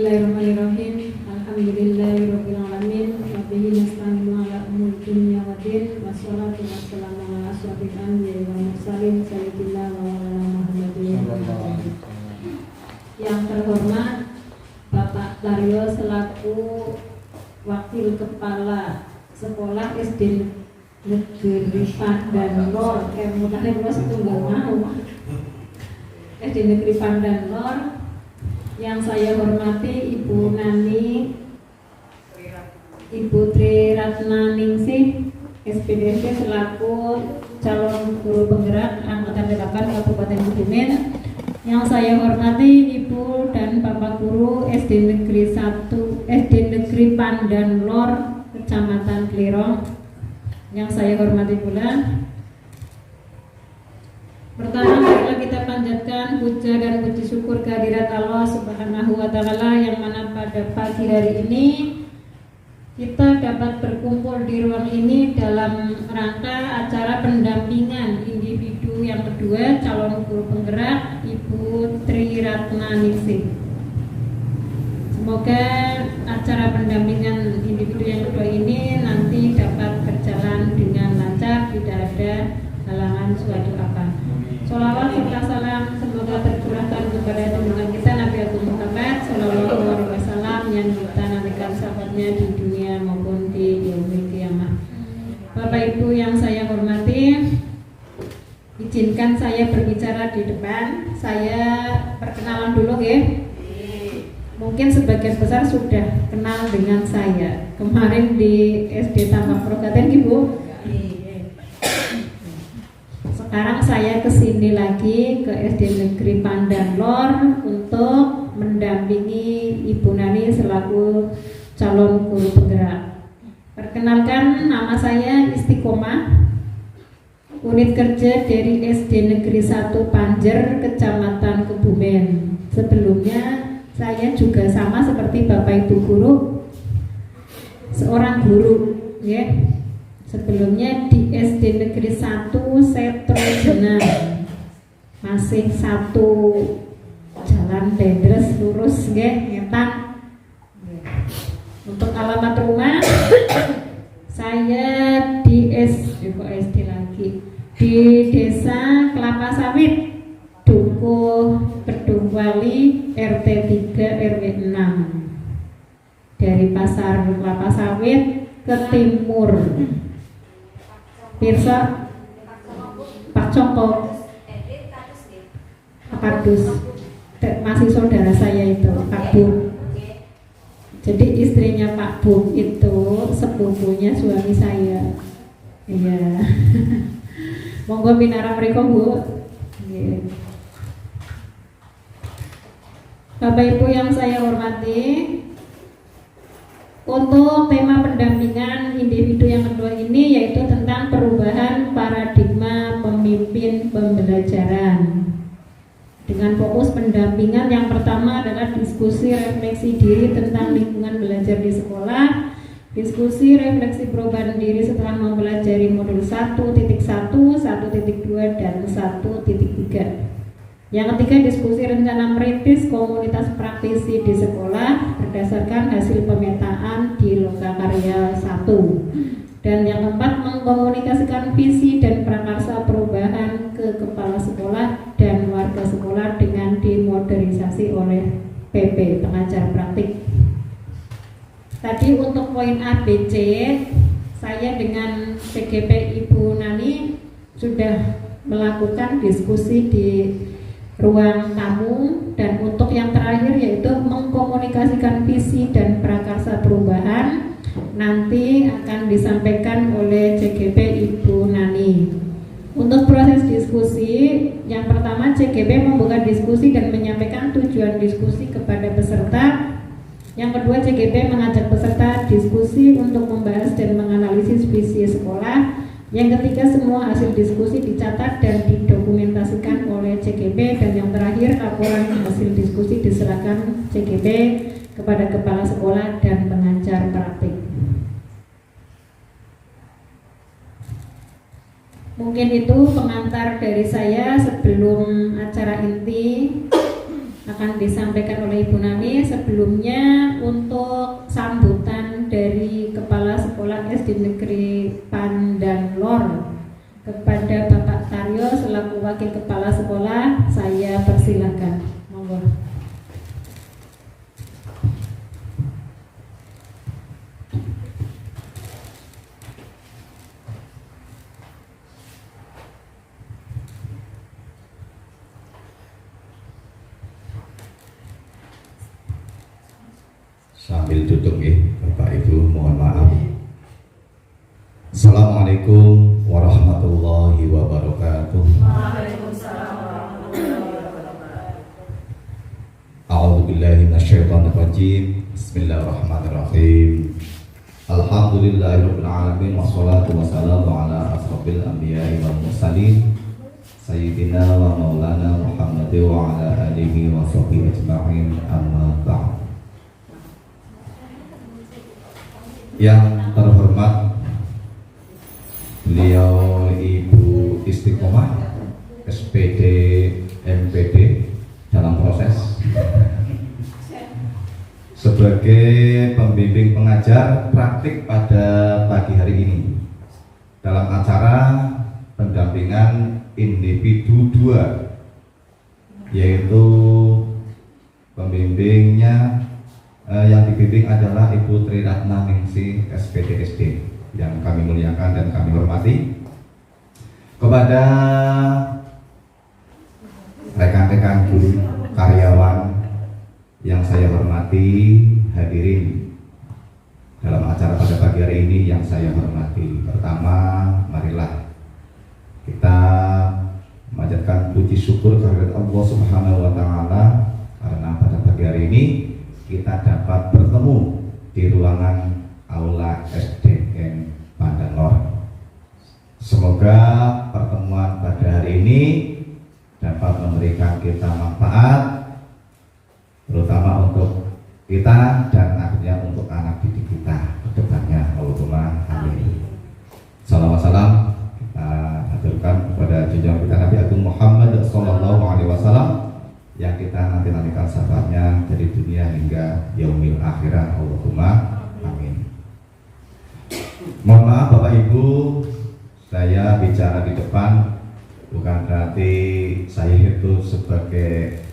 Bismillahirrahmanirrahim. Alhamdulillahirabbil alamin. Wa bihi nasta'inu ala umuri dunya waddin. Wassalatu wassalamu ala asyrofil anbiya'i wal mursalin sayyidina wa maulana Muhammadin. Yang terhormat Bapak Taryo selaku Wakil Kepala Sekolah SD Negeri Pandan Lor, SD Negeri Pandan Lor. Yang saya hormati Ibu Nani, Ibu Tri Ratna Ningsih, SPDP selaku calon guru penggerak Angkatan 8 Kabupaten Kebumen. Yang saya hormati Ibu dan Bapak Guru SD Negeri 1, SD Negeri Pandan Lor, Kecamatan Klirong. Yang saya hormati pula, pertama marilah kita panjatkan puja dan puji syukur kehadirat Allah Subhanahu wa Ta'ala, yang mana pada pagi hari ini kita dapat berkumpul di ruang ini dalam rangka acara pendampingan individu yang kedua calon guru penggerak Ibu Tri Ratna Ningsih. Semoga acara pendampingan individu yang kedua ini nanti dapat berjalan dengan lancar, tidak ada halangan suatu apa. Sholawat serta salam semoga tercurahkan kepada junjungan kita Nabi Agung Muhammad Sallallahu Alaihi Wasallam yang kita nantikan sahabatnya di dunia maupun di yaumil qiyamah. Bapak Ibu yang saya hormati, izinkan saya berbicara di depan. Saya perkenalan dulu ya. Mungkin sebagian besar sudah kenal dengan saya. Kemarin di SD Tambak Progaten Ibu. Sekarang saya kesini lagi ke SD Negeri Pandan Lor untuk mendampingi Ibu Nani selaku calon guru penggerak. Perkenalkan, nama saya Istiqomah, unit kerja dari SD Negeri 1 Panjer, Kecamatan Kebumen. Sebelumnya saya juga sama seperti Bapak Ibu guru, seorang guru ya. Sebelumnya di SD Negeri 1 Setro Jenang, masih satu jalan Dendres lurus nggih ngetan. Untuk alamat rumah saya di SD lagi di Desa Kelapa Sawit, Dukuh Bedung Wali, RT 3 RW 6. Dari Pasar Kelapa Sawit ke timur Pirsa Pak Congko Kardus, masih saudara saya itu Pak Bu. Jadi istrinya Pak Bu itu sepupunya suami saya. Iya. Monggo pinara mriko Bu. Nggih. Bapak Ibu yang saya hormati, untuk tema pendampingan individu yang kedua ini yaitu tentang perubahan paradigma pemimpin pembelajaran. Dengan fokus pendampingan yang pertama adalah diskusi refleksi diri tentang lingkungan belajar di sekolah, diskusi refleksi perubahan diri setelah mempelajari modul 1.1, 1.2, dan 1.3. Yang ketiga, diskusi rencana merintis komunitas praktisi di sekolah berdasarkan hasil pemetaan di Lokakarya 1. Dan yang keempat, mengkomunikasikan visi dan prakarsa perubahan ke kepala sekolah dan warga sekolah dengan dimodernisasi oleh PP, pengajar praktik. Tadi untuk poin A, B, C, saya dengan CGP Ibu Nani sudah melakukan diskusi di ruang tamu, dan untuk yang terakhir yaitu mengkomunikasikan visi dan prakarsa perubahan nanti akan disampaikan oleh CGP Ibu Nani. Untuk proses diskusi, yang pertama CGP membuka diskusi dan menyampaikan tujuan diskusi kepada peserta. Yang kedua, CGP mengajak peserta diskusi untuk membahas dan menganalisis visi sekolah. Yang ketiga, semua hasil diskusi dicatat dan didokumentasikan oleh CGP. Dan yang terakhir, laporan hasil diskusi diserahkan CGP kepada kepala sekolah dan pengajar praktik. Mungkin itu pengantar dari saya sebelum acara inti akan disampaikan oleh Ibu Nani. Sebelumnya untuk sambutan dari Kepala Sekolah SD Negeri Pandanlor kepada Bapak Taryo selaku Wakil Kepala Sekolah, saya persilakan. Monggo. Sambil duduk ya, Bapak Ibu, mohon maaf. Assalamualaikum warahmatullahi wabarakatuh. Waalaikumsalam warahmatullahi wabarakatuh. A'udzubillahi minasyaitonir rajim. Bismillahirrahmanirrahim. Alhamdulillahirabbil alamin wassalatu wassalamu ala asrofil anbiya'i wal mursalin sayyidina wa maulana Muhammadin wa ala alihi wa sahbihi ajma'in, amma ba'd. Yang terhormat beliau Ibu Istiqomah SPD MPD dalam proses sebagai pembimbing pengajar praktik pada pagi hari ini dalam acara pendampingan individu 2, yaitu pembimbingnya yang dibimbing adalah Ibu Tri Ratna Ningsih SPD SD yang kami muliakan dan kami hormati. Kepada rekan-rekan guru, karyawan yang saya hormati, hadirin dalam acara pada pagi hari ini yang saya hormati. Pertama, marilah kita memanjatkan puji syukur kehadirat Allah Subhanahu wa taala karena pada pagi hari ini kita dapat bertemu di ruangan Aula SDN Pandanlor. Semoga pertemuan pada hari ini dapat memberikan kita manfaat, terutama untuk kita dan akhirnya untuk anak didik kita ke depannya. Allahumma amin. Salawat salam kita haturkan kepada junjungan kita Nabi Agung Muhammad sallallahu alaihi wasallam yang kita nanti-nantikan syafaatnya dari dunia hingga yaumil akhirah. Allahumma amin. Mohon maaf Bapak Ibu, saya bicara di depan bukan berarti saya itu sebagai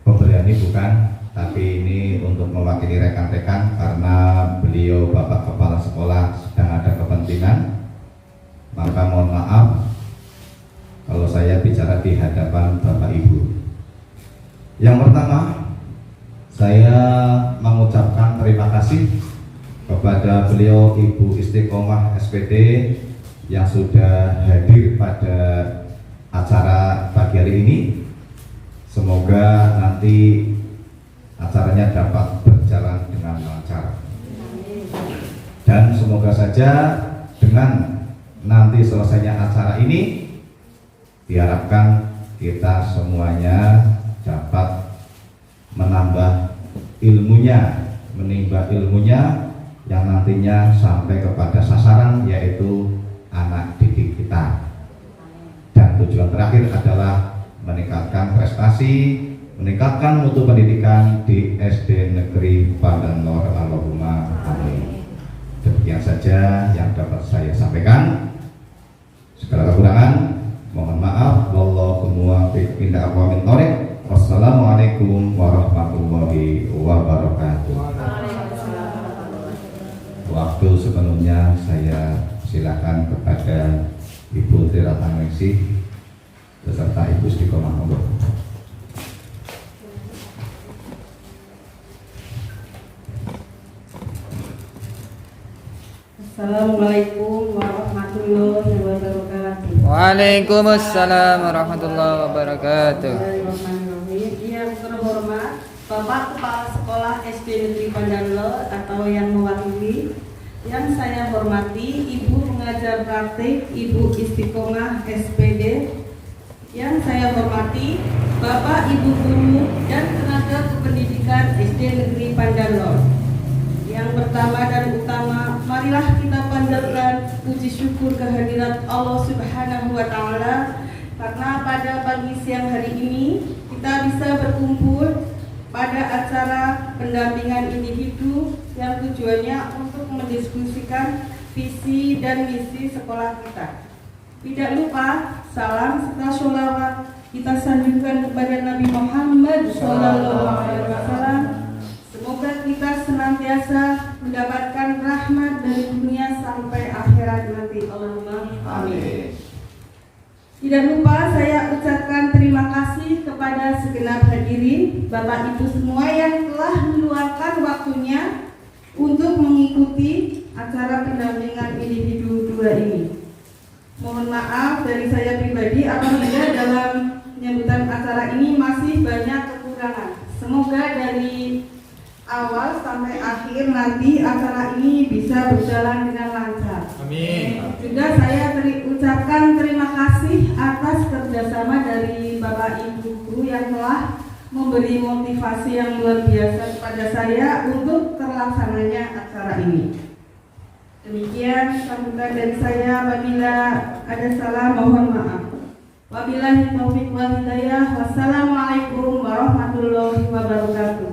pemberani, bukan, tapi ini untuk mewakili rekan-rekan karena beliau Bapak Kepala Sekolah sedang ada kepentingan, maka mohon maaf kalau saya bicara di hadapan Bapak Ibu. Yang pertama, saya mengucapkan terima kasih kepada beliau Ibu Istiqomah SPD yang sudah hadir pada acara pagi hari ini. Semoga nanti acaranya dapat berjalan dengan lancar. Dan semoga saja dengan nanti selesainya acara ini diharapkan kita semuanya dapat menambah ilmunya, menimba ilmunya yang nantinya sampai kepada sasaran, yaitu anak didik kita. Dan tujuan terakhir adalah meningkatkan prestasi, meningkatkan mutu pendidikan di SD Negeri Pandanlor. Allahumma amin. Demikian saja yang dapat saya sampaikan. Segala kekurangan mohon maaf. Wallahu muwaffiq ila aqwamit thoriq. Wassalamualaikum warahmatullahi wabarakatuh. Waktu sepenuhnya saya silakan kepada Ibu Tri Ratna Ningsih beserta Ibu Istiqomah. Assalamualaikum warahmatullahi wabarakatuh. Waalaikumsalam warahmatullahi wabarakatuh. Yang terhormat Bapak Kepala Sekolah SD Negeri Pandanlor atau yang mewakili, yang saya hormati Ibu Pengajar Praktik Ibu Istiqomah SPD, yang saya hormati Bapak Ibu Guru dan tenaga kependidikan SD Negeri Pandanlor. Yang pertama dan utama, marilah kita panjatkan puji syukur kehadirat Allah Subhanahu wa taala karena pada pagi siang hari ini kita bisa berkumpul pada acara pendampingan individu yang tujuannya untuk mendiskusikan visi dan misi sekolah kita. Tidak lupa salam serta sholawat kita sanjungkan kepada Nabi Muhammad SAW. Semoga kita senantiasa mendapatkan rahmat dari dunia sampai akhirat nanti. Allahumma amin. Tidak lupa saya ucapkan terima kasih kepada segenap hadirin, Bapak Ibu semua yang telah meluangkan waktunya untuk mengikuti acara pendampingan individu 2 ini. Mohon maaf dari saya pribadi apabila dalam penyambutan acara ini masih banyak kekurangan. Semoga dari awal sampai akhir nanti acara ini bisa berjalan dengan lancar. Amin. Juga saya ucapkan terima kasih atas kerjasama dari Bapak Ibu guru yang telah memberi motivasi yang luar biasa kepada saya untuk terlaksananya acara ini. Demikian sambutan dari saya. Apabila ada salah mohon maaf. Wabillahi taufiq wal hidayah. Wassalamualaikum warahmatullahi wabarakatuh.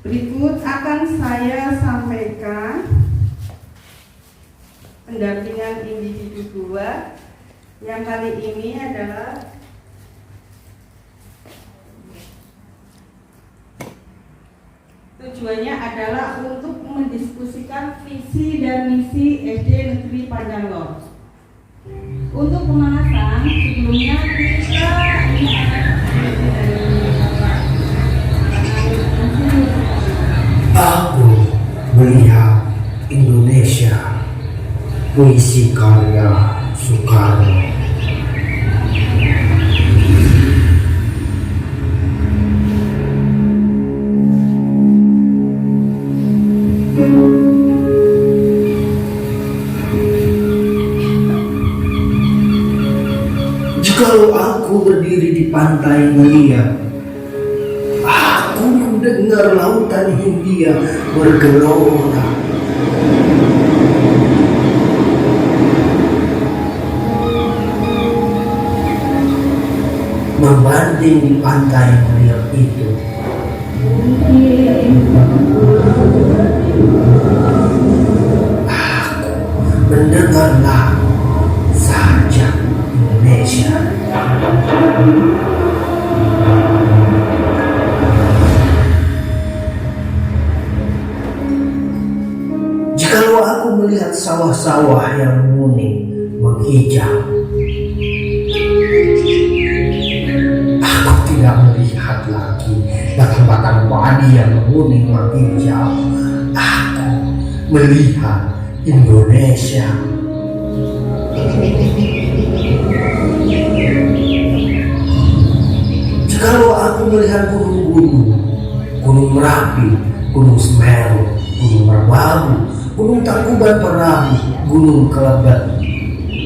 Berikut akan saya sampaikan pendampingan individu 2 yang kali ini adalah tujuannya adalah untuk mendiskusikan visi dan misi SD Negeri Pandanglor. Untuk pemanasan sebelumnya kita Aku melihat Indonesia, puisi karya Soekarno. Jikalau aku berdiri di pantai melihat, aku mendengar lautan Hindia bergelora. Membanding di pantai melihat itu, aku mendengar lagu Sajak Indonesia. Jikalau aku melihat sawah-sawah yang menguning menghijau, aku tidak melihat lagi batang-batang padi yang menguning menghijau. Aku melihat Indonesia. Jikalau aku melihat gunung-gunung, Gunung Merapi, Gunung Semeru, Gunung Merbabu, Gunung Tangkuban Perahu, Gunung Kelebet,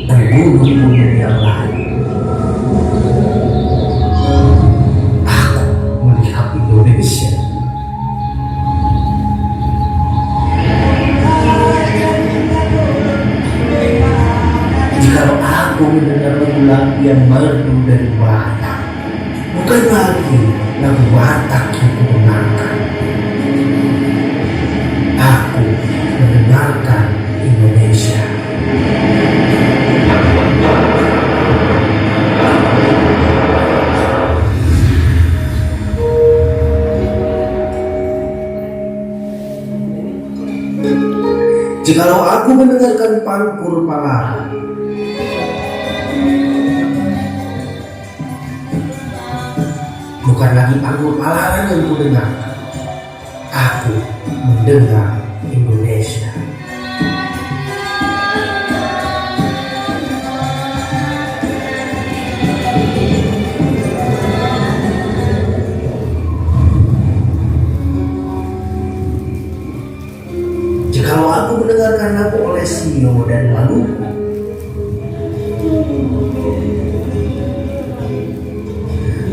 dan gunung-gunung yang lain, aku melihat Indonesia. Jikalau aku mendengar lagu yang merdu dari Batak, bukan lagi lagu Batak yang kudengarkan, aku mendengarkan Indonesia. Jikalau aku mendengarkan Pangkur Palaran, bukan lagi Pangkur Palaran yang kudengarkan, aku mendengar Indonesia. Jikalau aku mendengarkan lagu Olesio dan Maluku,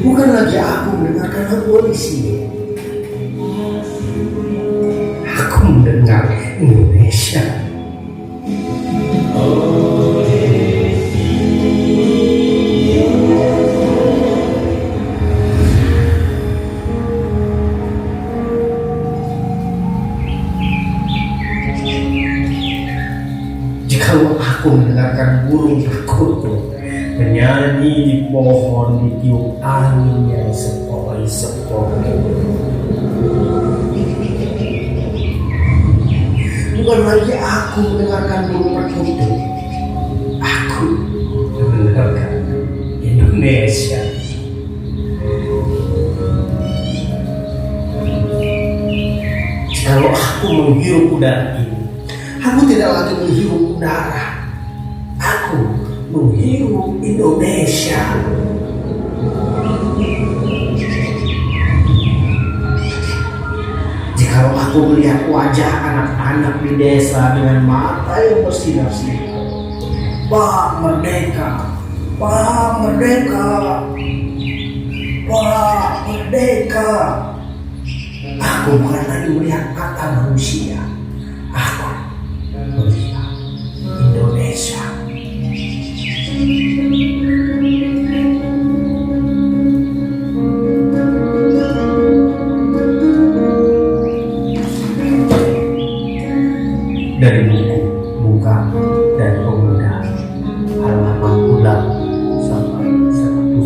bukan lagi aku mendengarkan lagu Olesio, aku mendengar Indonesia. Kalau aku mendengarkan burung perkutut menyanyi di pohon ditiup angin yang sepoi-sepoi. Bukan lagi aku mendengarkan burung perkutut, aku mendengarkan Indonesia. Kalau aku menghirup udara ini, aku tidak lagi menghirup udara, aku menghirup Indonesia. Jikalau aku melihat wajah anak-anak di desa dengan mata yang bersinar-sinar, Pak Merdeka, Pak Merdeka, Pak Merdeka. Aku bukan lagi melihat mata manusia, aku melihat Indonesia. Dari buku Buka dan Pemuda halaman ulang sampai 107.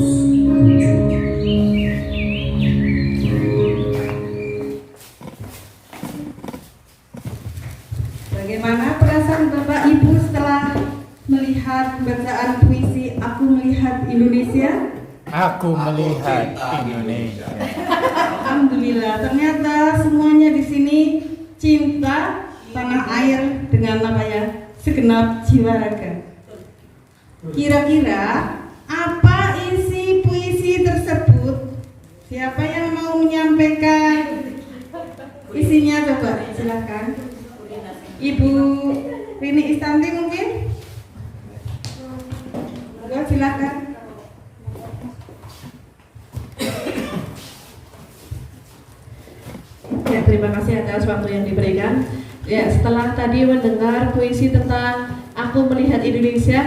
Bagaimana perasaan Bapak Ibu setelah melihat bacaan puisi Aku Melihat Indonesia? Aku melihat Indonesia. Alhamdulillah, ternyata semuanya di sini cinta tanah air dengan namanya segenap jiwa raga. Kira-kira apa isi puisi tersebut? Siapa yang mau menyampaikan isinya? Coba silakan. Ibu Rini Istanti mungkin? Silakan. Ya, terima kasih atas waktu yang diberikan. Ya, setelah tadi mendengar puisi tentang Aku Melihat Indonesia,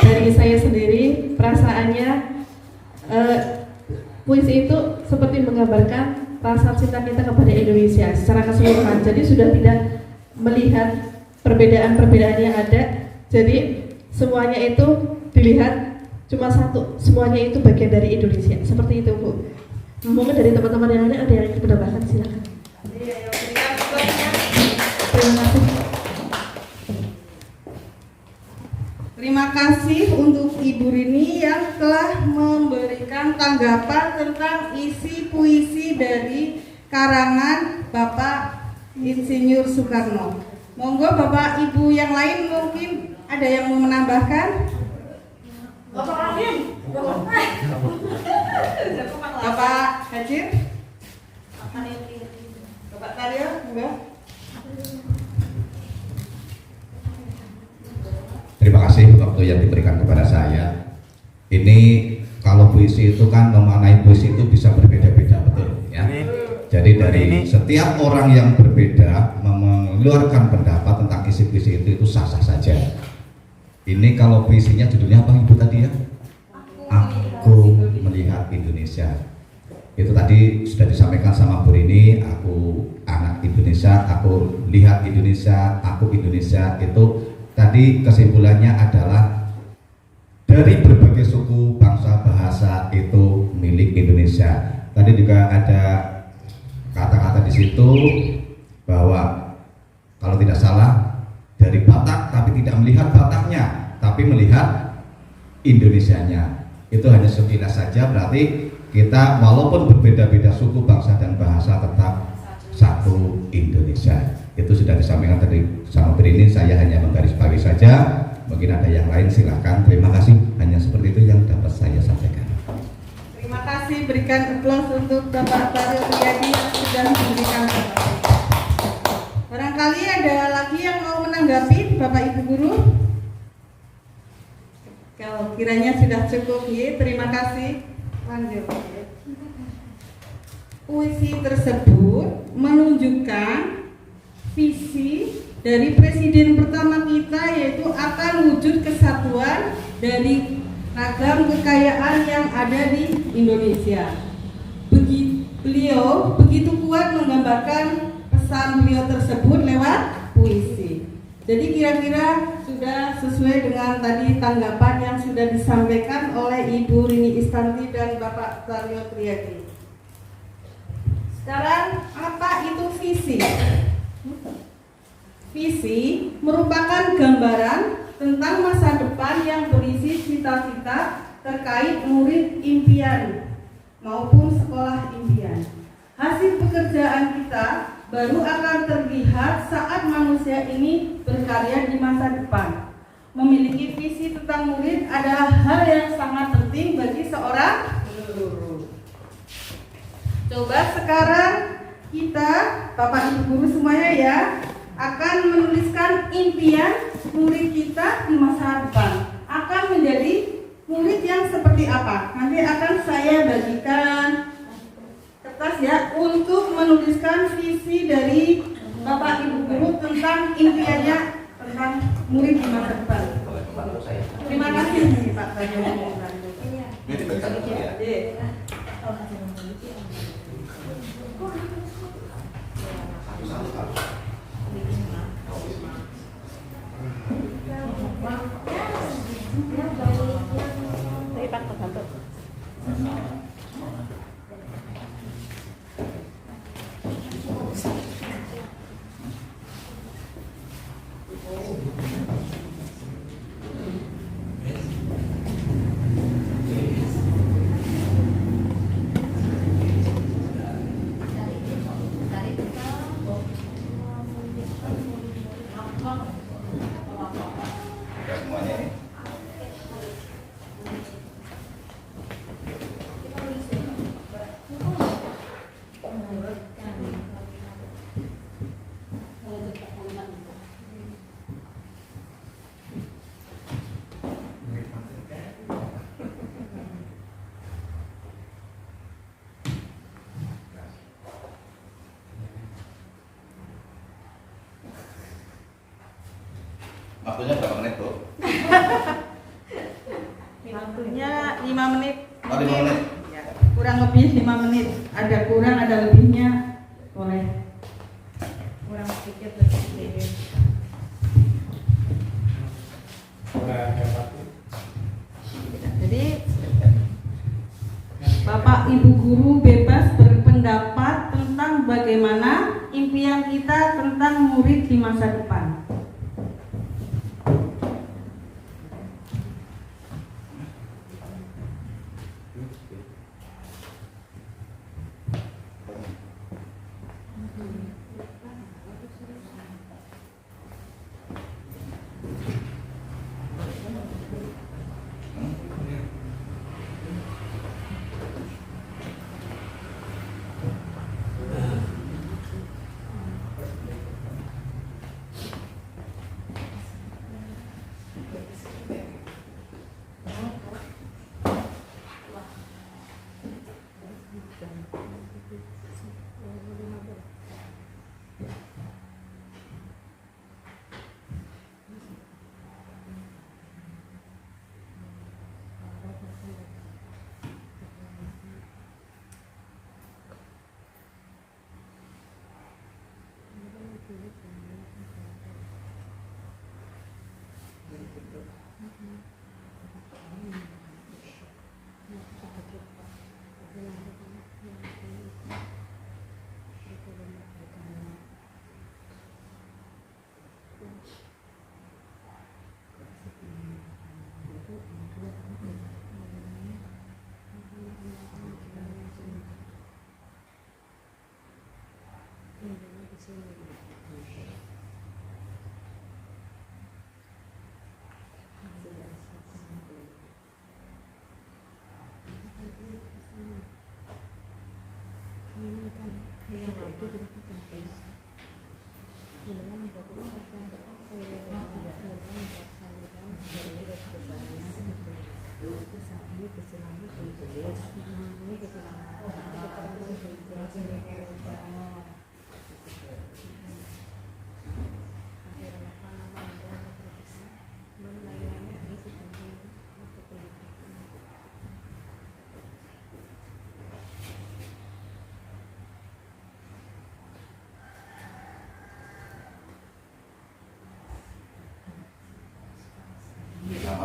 dari saya sendiri perasaannya puisi itu seperti menggambarkan rasa cinta kita kepada Indonesia secara keseluruhan. Jadi sudah tidak melihat perbedaan-perbedaan yang ada. Jadi semuanya itu dilihat cuma satu, semuanya itu bagian dari Indonesia. Seperti itu, Bu. Mungkin dari teman-teman yang lain ada yang ingin menambahkan, silakan. Terima kasih. Terima kasih untuk Ibu Rini yang telah memberikan tanggapan tentang isi puisi dari karangan Bapak Insinyur Soekarno. Monggo Bapak Ibu yang lain mungkin ada yang mau menambahkan? Bapak Amin, Bapak Hajir, Bapak Taryo, enggak? Terima kasih waktu yang diberikan kepada saya. Ini kalau puisi itu kan memaknai puisi itu bisa berbeda-beda, betul ya. Jadi dari setiap orang yang berbeda mengeluarkan pendapat tentang isi puisi itu sah-sah saja. Ini kalau puisinya judulnya apa Ibu tadi ya? Aku Melihat Indonesia. Itu tadi sudah disampaikan sama Bu Rini, aku anak Indonesia, aku lihat Indonesia, aku Indonesia. Itu tadi kesimpulannya adalah dari berbagai suku, bangsa, bahasa itu milik Indonesia. Tadi juga ada kata-kata di situ bahwa kalau tidak salah dari Batak tapi tidak melihat Bataknya, tapi melihat Indonesianya. Itu hanya sekilas saja, berarti kita walaupun berbeda-beda suku, bangsa dan bahasa tetap satu Indonesia. Itu sudah disampaikan tadi sama Berini, saya hanya menggarisbawahi saja. Mungkin ada yang lain, silakan. Terima kasih, hanya seperti itu yang dapat saya sampaikan. Terima kasih, berikan aplaus untuk Bapak Taryo Riyadi yang sudah memberikan pendapat. Barangkali ada lagi yang mau menanggapi Bapak Ibu Guru? Kalau kiranya sudah cukup, ya, terima kasih. Lanjut. Puisi tersebut menunjukkan visi dari presiden pertama kita, yaitu akan wujud kesatuan dari ragam kekayaan yang ada di Indonesia. Beliau begitu kuat menggambarkan pesan beliau tersebut lewat puisi. Jadi kira-kira sudah sesuai dengan tadi tanggapan yang sudah disampaikan oleh Ibu Rini Istanti dan Bapak Taryo Triadi. Sekarang apa itu visi? Visi merupakan gambaran tentang masa depan yang berisi cita-cita terkait murid impian maupun sekolah impian. Hasil pekerjaan kita baru akan terlihat saat manusia ini berkarya di masa depan. Memiliki visi tentang murid adalah hal yang sangat penting bagi seorang guru. Coba sekarang kita, Bapak Ibu guru semuanya ya, akan menuliskan impian murid kita di masa depan. Akan menjadi murid yang seperti apa? Nanti akan saya bagikan kertas ya untuk menuliskan visi dari Bapak Ibu guru tentang impiannya tentang murid di masa depan. Terima kasih Pak Raja. Waktunya berapa menit, Bu? Waktunya 5 menit. Oh, 5 menit. Ya, kurang lebih 5 menit. Ada kurang, ada lebihnya. Boleh. Kurang sedikit lebih. Jadi Bapak Ibu guru bebas berpendapat tentang bagaimana impian kita tentang murid di masa depan.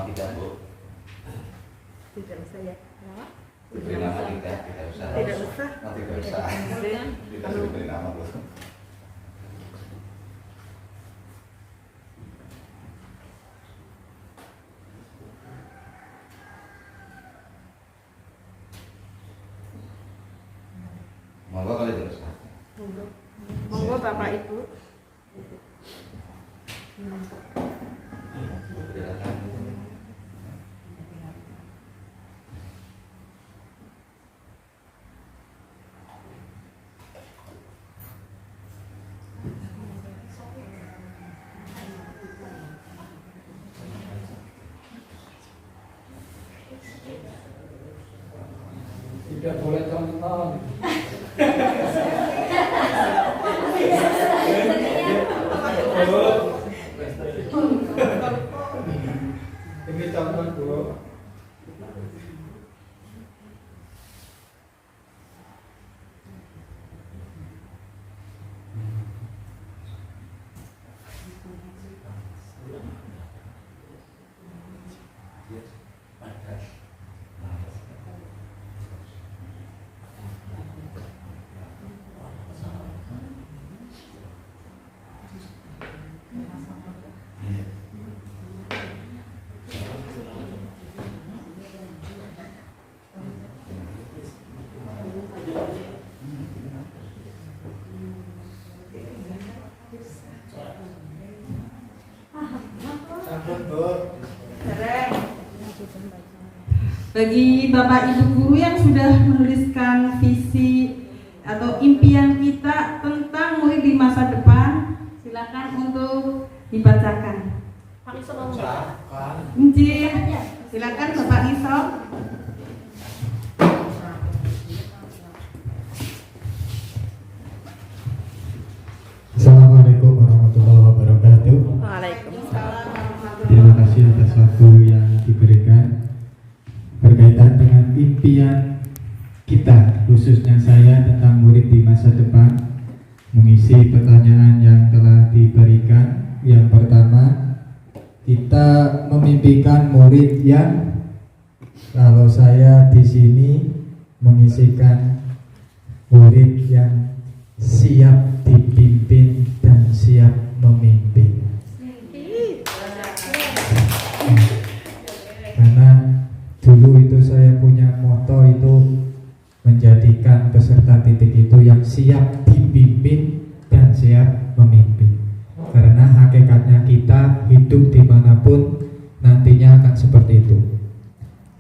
nama kita, Bu? Tidak usah ya. Diberi nama tidak usah. Tidak usah. Oh, tidak usah. Tidak usah diberi nama, Bu. Monggo kali terus. Monggo Bapak Ibu. Tidak boleh tonton. Ini tonton dulu. Bagi Bapak Ibu guru yang sudah menuliskan visi atau impian kita tentang murid di masa depan, silakan untuk dibacakan. Izin, silakan Bapak Isol. Assalamualaikum warahmatullahi wabarakatuh. Waalaikumsalam. Terima kasih atas waktu yang diberikan berkaitan dengan impian kita, khususnya saya tentang murid di masa depan, mengisi pertanyaan yang telah diberikan. Yang pertama, kita memimpikan murid yang, kalau saya di sini mengisikan murid yang siap dipimpin dan siap memimpin. Karena dulu itu saya punya moto itu menjadikan peserta titik itu yang siap dipimpin dan siap memimpin. Karena hakikatnya kita hidup dimanapun nantinya akan seperti itu.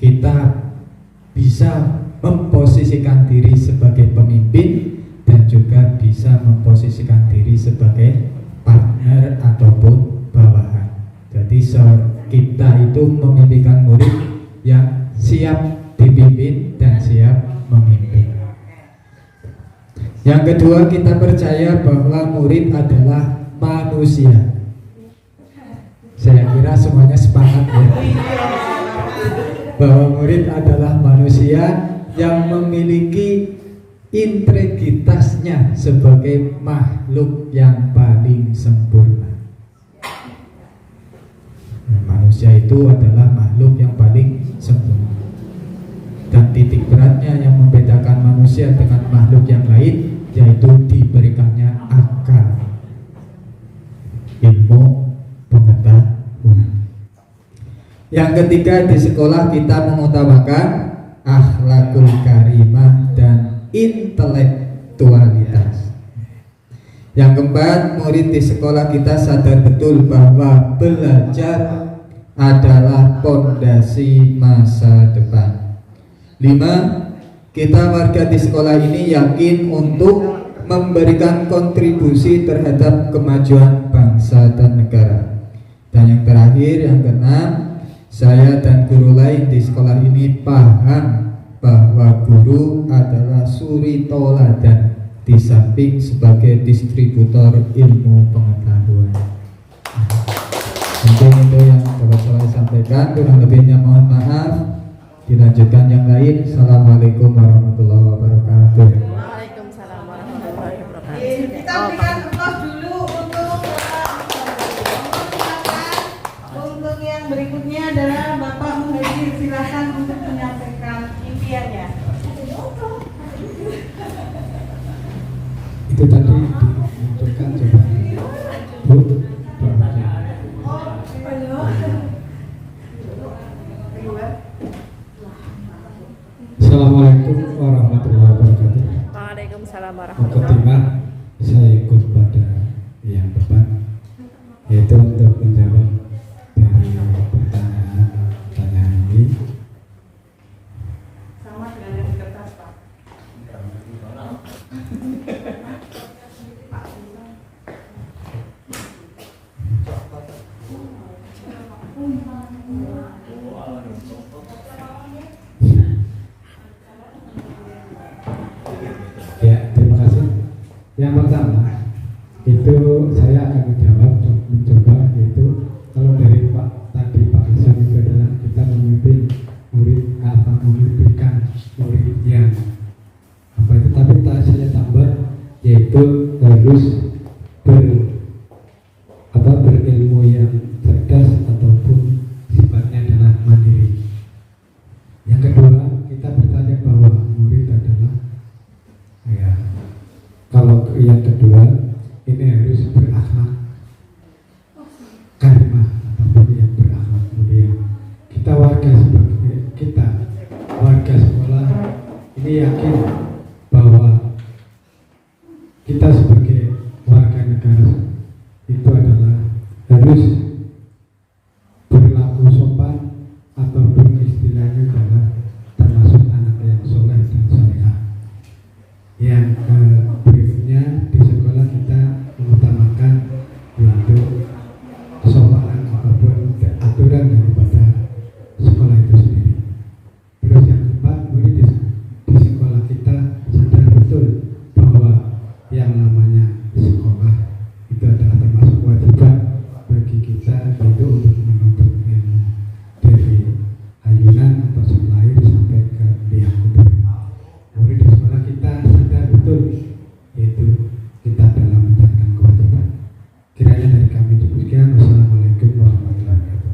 Kita bisa memposisikan diri sebagai pemimpin dan juga bisa memposisikan diri sebagai partner ataupun bawahan. Jadi kita itu memimpikan murid yang siap dipimpin dan siap memimpin. Yang kedua, kita percaya bahwa murid adalah manusia. Saya kira semuanya sepakat ya, bahwa murid adalah manusia yang memiliki integritasnya sebagai makhluk yang paling sempurna. Manusia itu adalah makhluk yang paling sempurna. Dan titik beratnya yang membedakan manusia dengan makhluk yang lain yaitu diberikannya akal, ilmu, pengetahuan. Yang ketiga, di sekolah kita mengutamakan akhlakul karimah dan intelektualitas. Yang keempat, murid di sekolah kita sadar betul bahwa belajar adalah pondasi masa depan. 5. Kita warga di sekolah ini yakin untuk memberikan kontribusi terhadap kemajuan bangsa dan negara. Dan yang terakhir, yang keenam, saya dan guru lain di sekolah ini paham bahwa guru adalah suri tauladan di samping sebagai distributor ilmu pengetahuan. Mungkin itu yang dapat saya sampaikan, kurang lebihnya mohon maaf. Dilanjutkan yang lain. Assalamualaikum warahmatullahi wabarakatuh. Waalaikumsalam warahmatullahi wabarakatuh. Kita berikan aplaus dulu untuk yang berikutnya adalah Silakan untuk menyampaikan impiannya. Itu tadi dimunculkan coba Bu. Assalamualaikum warahmatullahi wabarakatuh. Waalaikumsalam Ketima saya ikut pada yang depan, yaitu untuk menjawab dari pertanyaan ini. Sama dengan yang di kertas, Pak. Ya, terima kasih. Yang pertama itu saya akan mencoba yaitu kalau dari Pak tadi Pak Hasan itu adalah kita memimpin murid apa memimpikan murid yang apa itu, tapi saya tambah yaitu harus berilmu yang cerdas ataupun sifatnya adalah mandiri. Yang kedua, kita bertanya bahwa murid adalah ya, kalau yang kedua ini harus berakhlak karimah ataupun yang berakhlak mulia. Kita warga sekolah ini yakin bahwa kita sebagai warga negara itu adalah harus berlaku sopan ataupun istilahnya adalah termasuk anak yang soleh dan solehah. Yang berikutnya di sekolah kita mengutamakan yaitu kesopanan apapun aturan daripada sekolah itu sendiri. Terus yang keempat, murid di sekolah kita sadar betul bahwa yang namanya sekolah itu adalah termasuk kewajiban bagi kita, yaitu untuk menuntut ilmu dari ayunan atau lahir sampai ke liang kubur. Murid di sekolah kita sadar betul yaitu kita dalam menjalankan kewajiban. Kiranya dari kami demikian. Wassalamualaikum warahmatullahi wabarakatuh.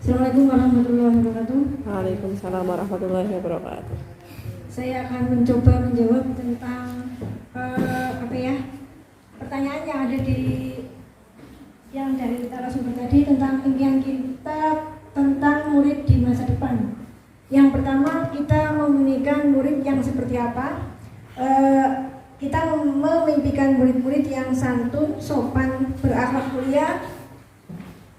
Assalamualaikum warahmatullahi wabarakatuh. Waalaikumsalam warahmatullahi wabarakatuh. Saya akan mencoba menjawab tentang pertanyaan yang ada yang dari narasumber tadi tentang impian kita tentang murid di masa depan. Yang pertama, kita memimpikan murid yang seperti apa? Kita memimpikan murid-murid yang santun, sopan, berakhlak mulia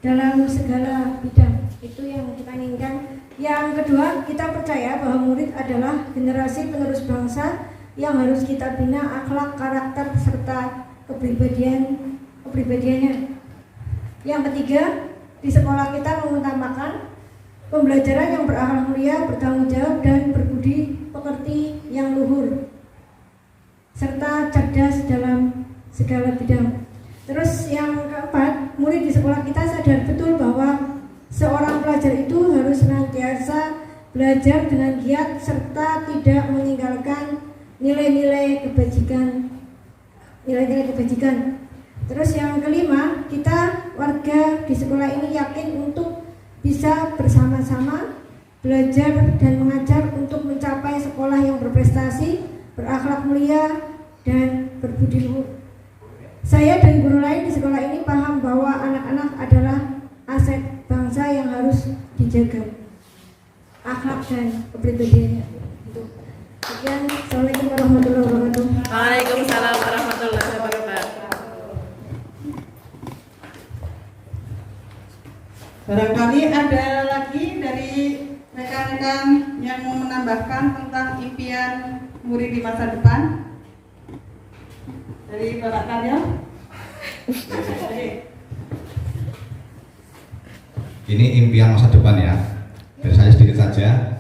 dalam segala bidang. Itu yang kita inginkan. Yang kedua, kita percaya bahwa murid adalah generasi penerus bangsa yang harus kita bina akhlak, karakter, serta kepribadiannya. Yang ketiga, di sekolah kita mengutamakan pembelajaran yang berakhlak mulia, bertanggung jawab, dan berbudi pekerti yang luhur, serta cerdas dalam segala bidang. Terus yang keempat, murid di sekolah kita sadar betul bahwa seorang pelajar itu harus senantiasa belajar dengan giat serta tidak meninggalkan nilai-nilai kebajikan. Terus yang kelima, kita warga di sekolah ini yakin untuk bisa bersama-sama belajar dan mengajar untuk mencapai sekolah yang berprestasi, berakhlak mulia, dan berbudi luhur. Saya dan guru lain di sekolah ini paham bahwa anak-anak adalah aset bangsa yang harus dijaga, akhlak dan kepribadiannya. Sekian, Assalamualaikum warahmatullahi wabarakatuh. Waalaikumsalam warahmatullahi wabarakatuh. Barangkali ada lagi dari rekan-rekan yang mau menambahkan tentang impian murid di masa depan. Dari Bapak Karyo. Ini impian masa depan ya. Dari saya sedikit saja.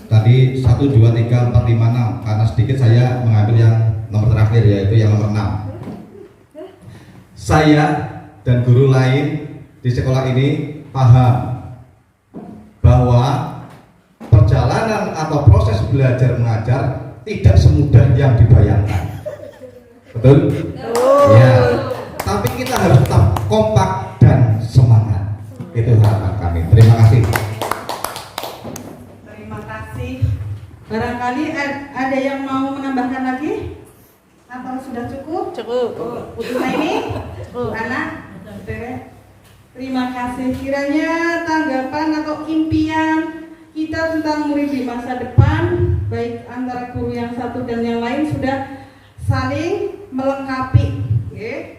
Tadi 1, 2, 3, 4, 5, 6. Karena sedikit saya mengambil yang nomor terakhir, yaitu yang nomor 6. Saya dan guru lain di sekolah ini paham bahwa atau proses belajar mengajar tidak semudah yang dibayangkan. Betul? Ya. Tapi kita harus tetap kompak dan semangat. Itu harapan kami. Terima kasih. Terima kasih. Barangkali ada yang mau menambahkan lagi? Atau sudah cukup? Cukup. Bu ini? Cukup. Anak? Terima kasih. Kiranya tanggapan atau impian kita tentang murid di masa depan, baik antara guru yang satu dan yang lain sudah saling melengkapi. Oke.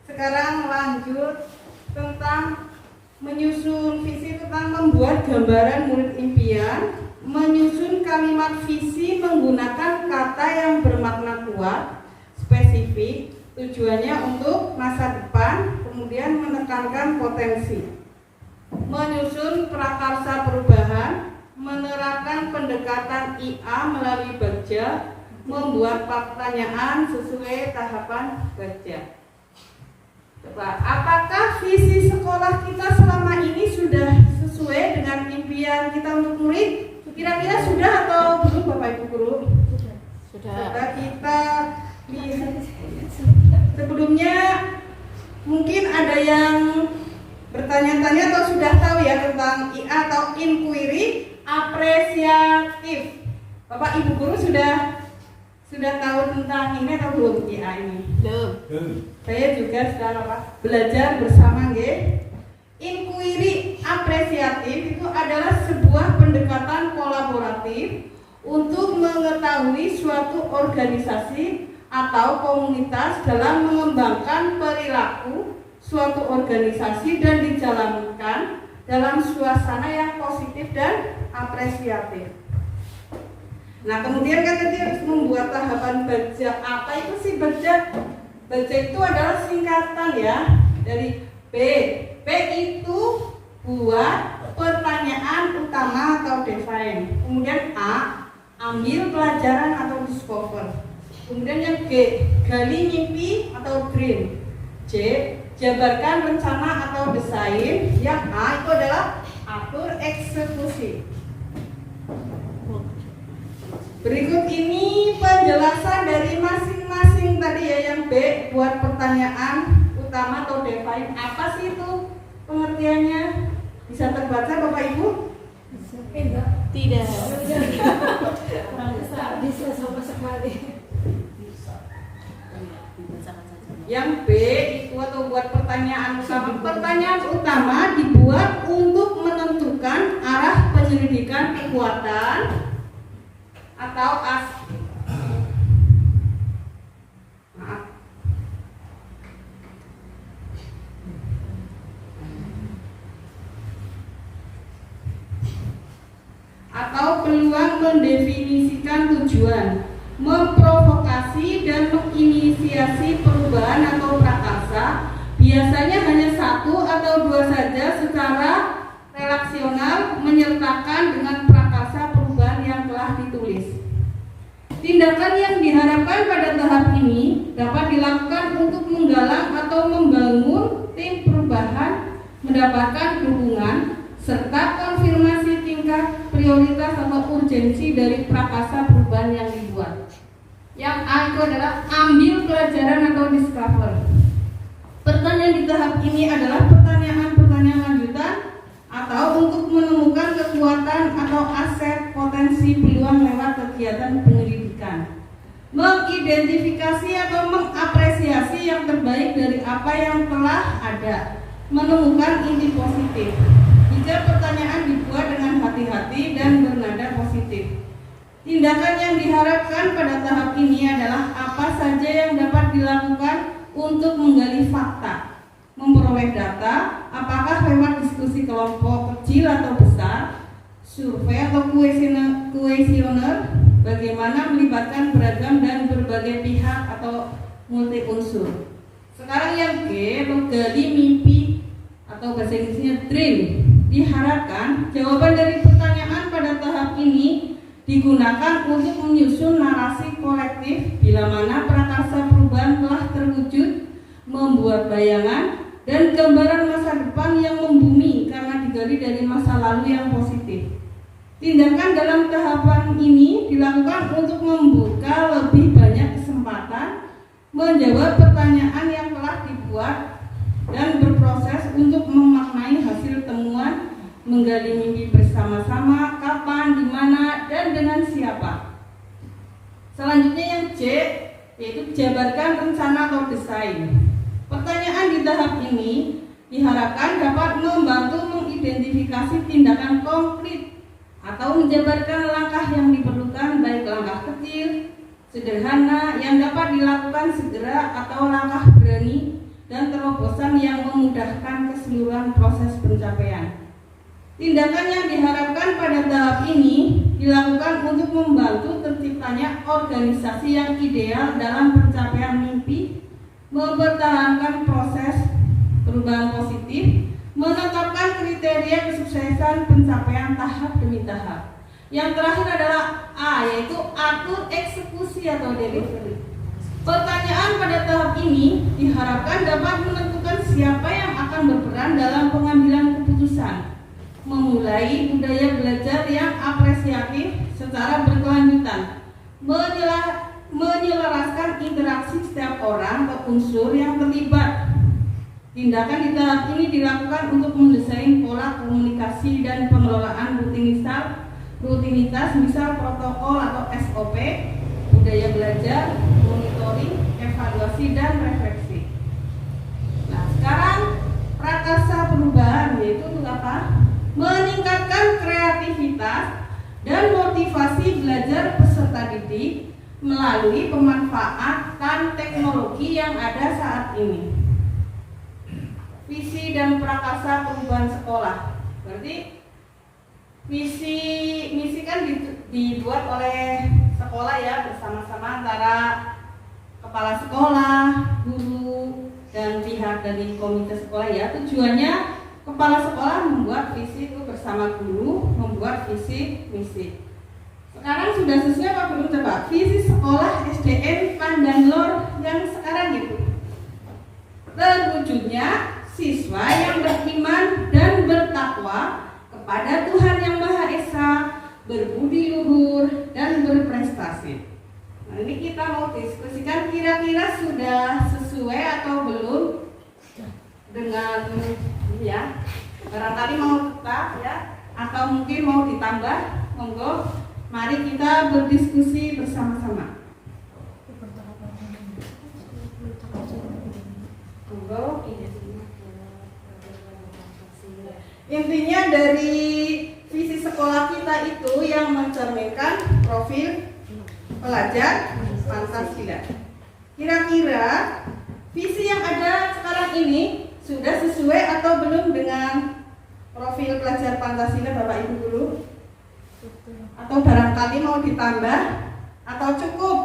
Sekarang lanjut tentang menyusun visi, tentang membuat gambaran murid impian, menyusun kalimat visi menggunakan kata yang bermakna kuat, spesifik, tujuannya untuk masa depan, kemudian menekankan potensi. Menyusun prakarsa perubahan, menerapkan pendekatan IA melalui Bagja, membuat pertanyaan sesuai tahapan Bagja. Coba, apakah visi sekolah kita selama ini sudah sesuai dengan impian kita untuk murid? Kira-kira sudah atau belum, Bapak Ibu Guru? Sudah. Coba kita lihat. Sebelumnya mungkin ada yang bertanya-tanya atau sudah tahu ya tentang IA atau inquiry apresiatif. Bapak Ibu Guru sudah tahu tentang ini atau belum IA ini? Belum. Saya juga sedang belajar bersama nggih. Inquiry apresiatif itu adalah sebuah pendekatan kolaboratif untuk mengetahui suatu organisasi atau komunitas dalam mengembangkan perilaku suatu organisasi dan dijalankan dalam suasana yang positif dan apresiatif. Nah, kemudian kan tadi harus membuat tahapan Bagja. Apa itu sih Bagja? Bagja itu adalah singkatan ya dari B. B itu buat pertanyaan utama atau define. Kemudian A, ambil pelajaran atau discover. Kemudian yang G, gali mimpi atau dream. C, jabarkan rencana atau desain. Yang A itu adalah atur eksekusi. Berikut ini penjelasan dari masing-masing tadi ya. Yang B, buat pertanyaan utama atau define. Apa sih itu pengertiannya? Bisa terbaca Bapak Ibu? Tidak. Bisa sama sekali. Yang B itu atau buat pertanyaan utama. Pertanyaan utama dibuat untuk menentukan arah penyelidikan kekuatan atau atau peluang mendefinisikan tujuan, memprovokasi dan menginisiasi perubahan atau prakarsa. Biasanya hanya satu atau dua saja secara relaksional menyertakan dengan prakarsa perubahan yang telah ditulis. Tindakan yang diharapkan pada tahap ini dapat dilakukan untuk menggalang atau membangun tim perubahan, mendapatkan dukungan, serta konfirmasi tingkat prioritas atau urgensi dari prakarsa perubahan yang dibuat. Yang A itu adalah ambil pelajaran atau discover. Pertanyaan di tahap ini adalah pertanyaan-pertanyaan lanjutan atau untuk menemukan kekuatan atau aset potensi peluang lewat kegiatan penyelidikan. Mengidentifikasi atau mengapresiasi yang terbaik dari apa yang telah ada. Menemukan inti positif. Jika pertanyaan dibuat dengan hati-hati dan bernada positif. Tindakan yang diharapkan pada tahap ini adalah apa saja yang dapat dilakukan untuk menggali fakta, memperoleh data, apakah lewat diskusi kelompok kecil atau besar, survei atau kuesioner, bagaimana melibatkan beragam dan berbagai pihak atau multi unsur. Sekarang yang G, menggali mimpi atau bahasa Inggrisnya dream. Diharapkan jawaban dari pertanyaan pada tahap ini digunakan untuk menyusun narasi kolektif bila mana prakarsa perubahan telah terwujud, membuat bayangan dan gambaran masa depan yang membumi karena digali dari masa lalu yang positif. Tindakan dalam tahapan ini dilakukan untuk membuka lebih banyak kesempatan menjawab pertanyaan yang telah dibuat dan berproses untuk memaknai hasil temuan, menggali mimpi bersama-sama, kapan, di mana, dan dengan siapa. Selanjutnya yang C, yaitu jabarkan rencana atau desain. Pertanyaan di tahap ini diharapkan dapat membantu mengidentifikasi tindakan konkret atau menjabarkan langkah yang diperlukan, baik langkah kecil, sederhana yang dapat dilakukan segera atau langkah berani dan terobosan yang memudahkan keseluruhan proses pencapaian. Tindakan yang diharapkan pada tahap ini dilakukan untuk membantu terciptanya organisasi yang ideal dalam pencapaian mimpi, mempertahankan proses perubahan positif, menetapkan kriteria kesuksesan pencapaian tahap demi tahap. Yang terakhir adalah A, yaitu atur eksekusi atau delivery. Pertanyaan pada tahap ini diharapkan dapat menentukan siapa yang akan berperan dalam pengambilan keputusan, memulai budaya belajar yang apresiatif secara berkelanjutan, menyelaraskan interaksi setiap orang atau unsur yang terlibat. Tindakan di tahap ini dilakukan untuk mendesain pola komunikasi dan pengelolaan rutinitas, misal protokol atau SOP, budaya belajar, monitoring, evaluasi, dan refleksi. Nah, sekarang prakarsa perubahan, yaitu untuk apa? Meningkatkan kreativitas dan motivasi belajar peserta didik melalui pemanfaatan teknologi yang ada saat ini. Visi dan prakarsa perubahan sekolah. Berarti misi kan dibuat oleh sekolah ya, bersama-sama antara kepala sekolah, guru, dan pihak dari komite sekolah ya. Tujuannya kepala sekolah membuat visi itu bersama guru, membuat visi misi. Sekarang sudah sesuai apa belum coba? Visi sekolah SDN Pandanlor yang sekarang itu. Terwujudnya siswa yang beriman dan bertakwa kepada Tuhan Yang Maha Esa, berbudi luhur, dan berprestasi. Nah, ini kita mau diskusikan kira-kira sudah sesuai atau belum dengan ya. Barangkali mau tetap ya, atau mungkin mau ditambah, monggo. Mari kita berdiskusi bersama-sama. Monggo. Intinya dari visi sekolah kita itu yang mencerminkan profil pelajar Pancasila. Kira-kira visi yang ada sekarang ini sudah sesuai atau belum dengan profil pelajar Pancasila Bapak Ibu guru? Atau barangkali mau ditambah atau cukup?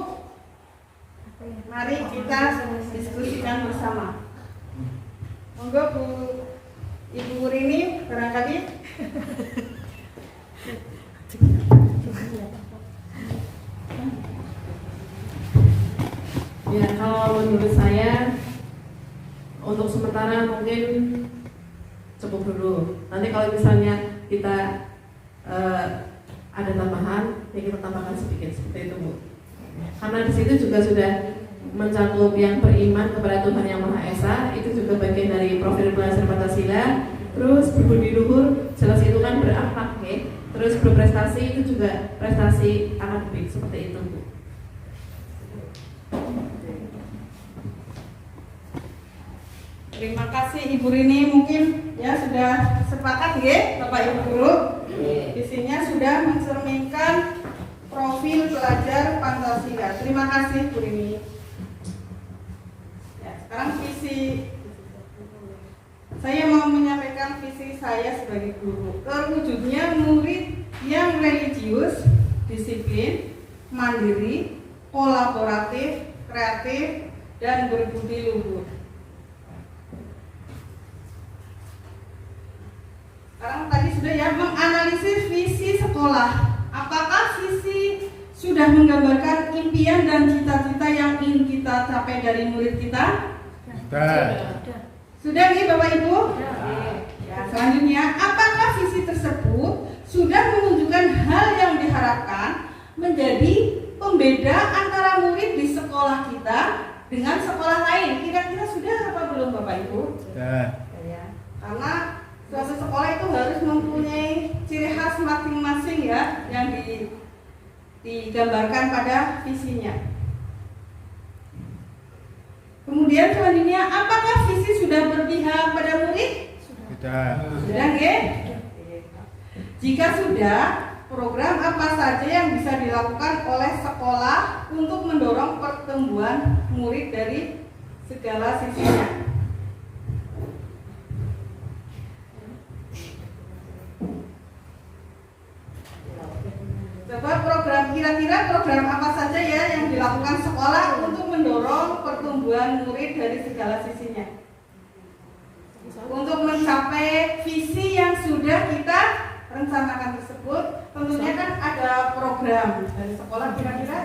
Mari kita diskusikan bersama. Monggo Bu Ibu Rini barangkali. Ya, kalau menurut saya untuk sementara mungkin cukup dulu. Nanti kalau misalnya kita ada tambahan, ya kita tambahkan sedikit seperti itu Bu. Karena di situ juga sudah mencakup yang beriman kepada Tuhan Yang Maha Esa, itu juga bagian dari profil pelajar Pancasila. Terus berbudi luhur, jelas itu kan berakhlak, ya. Terus berprestasi itu juga prestasi akademik seperti itu Bu. Terima kasih Ibu Rini, mungkin ya sudah sepakat ya Bapak Ibu guru. Visinya sudah mencerminkan profil pelajar Pancasila. Terima kasih Bu Rini. Ya, sekarang visi saya mau menyampaikan visi saya sebagai guru. Terwujudnya murid yang religius, disiplin, mandiri, kolaboratif, kreatif, dan berbudi luhur. Sekarang tadi sudah ya menganalisis visi sekolah. Apakah visi sudah menggambarkan impian dan cita-cita yang ingin kita capai dari murid kita? Sudah nih Bapak Ibu? Ya, selanjutnya, apakah visi tersebut sudah menunjukkan hal menjadi pembeda antara murid di sekolah kita dengan sekolah lain. Kira-kira sudah apa belum Bapak Ibu? Sudah. Ya. Karena suatu sekolah itu harus mempunyai ciri khas masing-masing ya, yang digambarkan pada visinya. Kemudian selanjutnya, apakah visi sudah berpihak pada murid? Sudah. Sudah nggih? Jika sudah, program apa saja yang bisa dilakukan oleh sekolah untuk mendorong pertumbuhan murid dari segala sisinya? Coba kira-kira program apa saja ya yang dilakukan sekolah untuk mendorong pertumbuhan murid dari segala sisinya, untuk mencapai visi yang sudah kita rencanakan tersebut. Tentunya kan ada program dari sekolah, kira-kira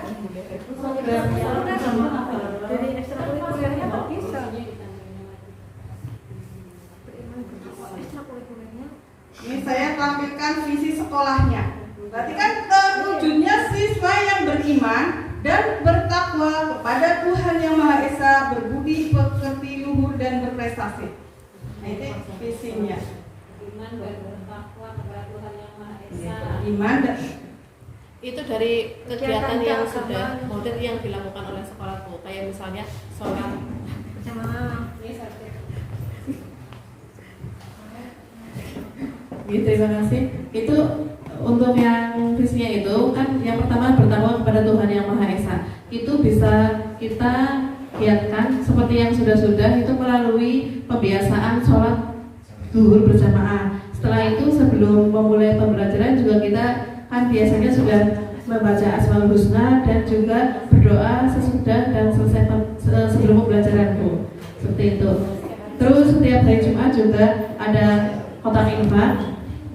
program Dari ekstrakurikulernya nggak bisa. ini saya tampilkan visi sekolahnya. Berarti kan wujudnya siswa yang beriman dan bertakwa kepada Tuhan Yang Maha Esa, berbudi pekerti, luhur dan berprestasi. Nah, itu visinya. Iman dan bertakwa kepada Tuhan Yang Maha Esa. Iman dan Itu dari kegiatan Kegiatan yang keagamaan. sudah modern yang dilakukan oleh sekolahku, kayak misalnya sholat. Terima kasih. Itu untuk yang visinya itu kan yang pertama bertakwa kepada Tuhan Yang Maha Esa. Itu bisa kita giatkan seperti yang sudah-sudah itu melalui pembiasaan sholat zuhur berjamaah. Setelah itu sebelum memulai pembelajaran juga kita kan biasanya sudah membaca Asmaul Husna dan juga berdoa sesudah dan selesai sebelum pembelajaran Bu. Seperti itu. Terus setiap hari Jumat juga ada kotak infak.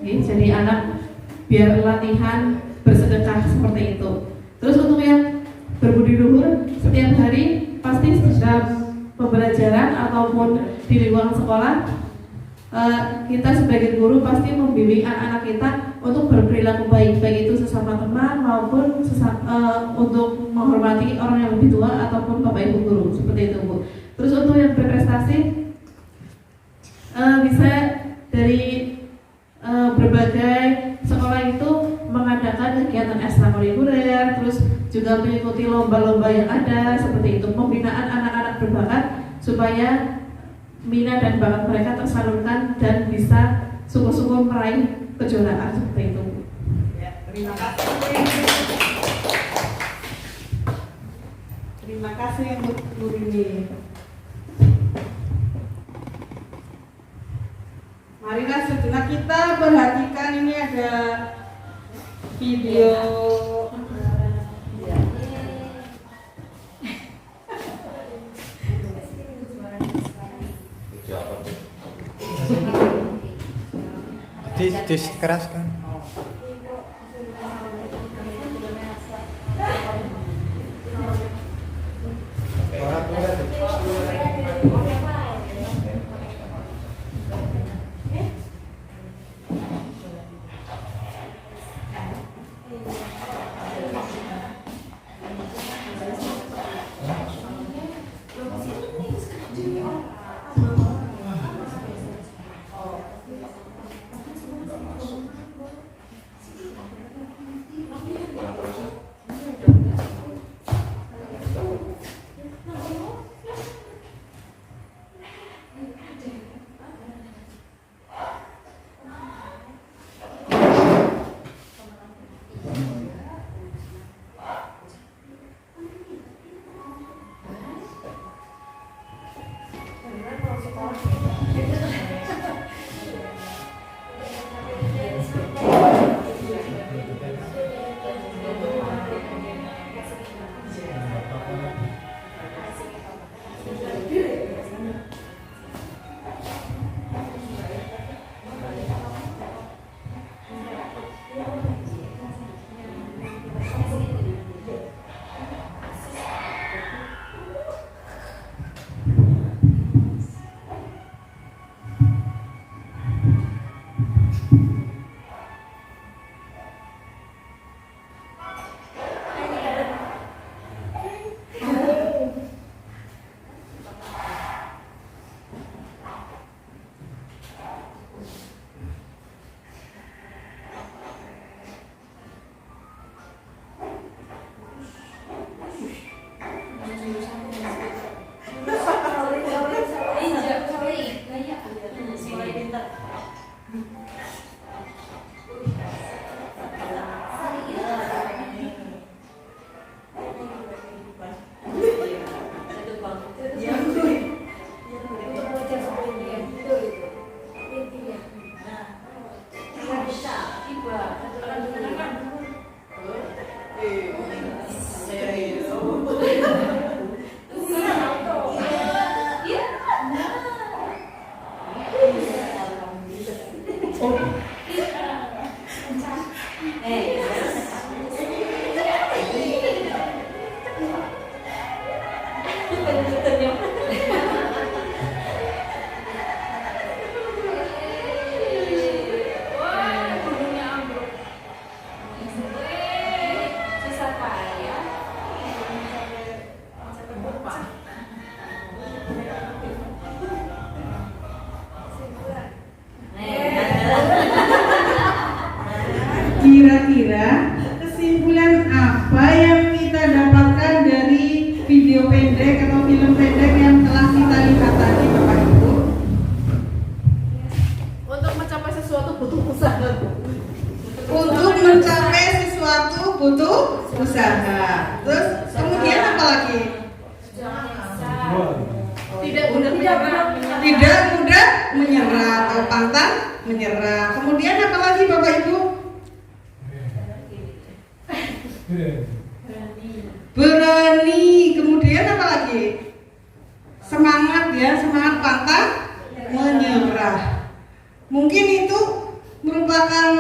Jadi anak biar latihan bersedekah seperti itu. Terus untuk yang berbudi luhur, setiap hari pasti dalam pembelajaran ataupun di lingkungan sekolah, kita sebagai guru pasti membimbing anak-anak kita untuk berperilaku baik, baik itu sesama teman maupun untuk menghormati orang yang lebih tua ataupun bapak ibu guru, seperti itu Bu. Terus untuk yang berprestasi, bisa dari berbagai sekolah itu mengadakan kegiatan ekstrakurikuler, terus juga mengikuti lomba-lomba yang ada seperti itu, pembinaan anak-anak berbakat supaya minat dan bakat mereka tersalurkan dan bisa sungguh-sungguh meraih kejuaraan seperti itu. ya, terima kasih. Terima kasih untuk Bu Rini. Marilah sejenak kita perhatikan, ini ada video Dikeraskan. butuh usaha. Untuk mencapai sesuatu butuh usaha. Terus kemudian apa lagi? Tidak mudah menyerah. Tidak mudah menyerah atau pantang menyerah. Kemudian apa lagi Bapak Ibu? Berani. Kemudian apa lagi? Semangat ya, semangat pantang menyerah. Mungkin itu merupakan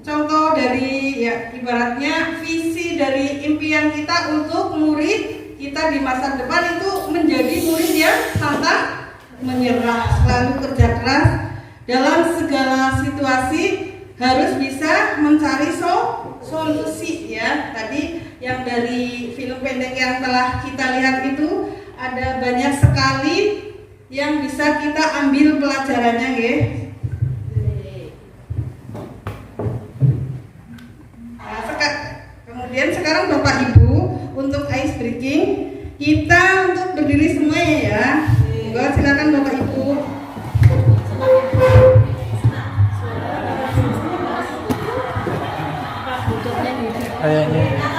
contoh dari ya ibaratnya visi dari impian kita untuk murid kita di masa depan itu menjadi murid yang pantang menyerah, selalu kerja keras dalam segala situasi, harus bisa mencari solusi ya. Tadi yang dari film pendek yang telah kita lihat itu ada banyak sekali yang bisa kita ambil pelajarannya ya. Kemudian sekarang Bapak Ibu untuk ice breaking kita untuk berdiri semuanya ya. Silakan Bapak Ibu. Kayaknya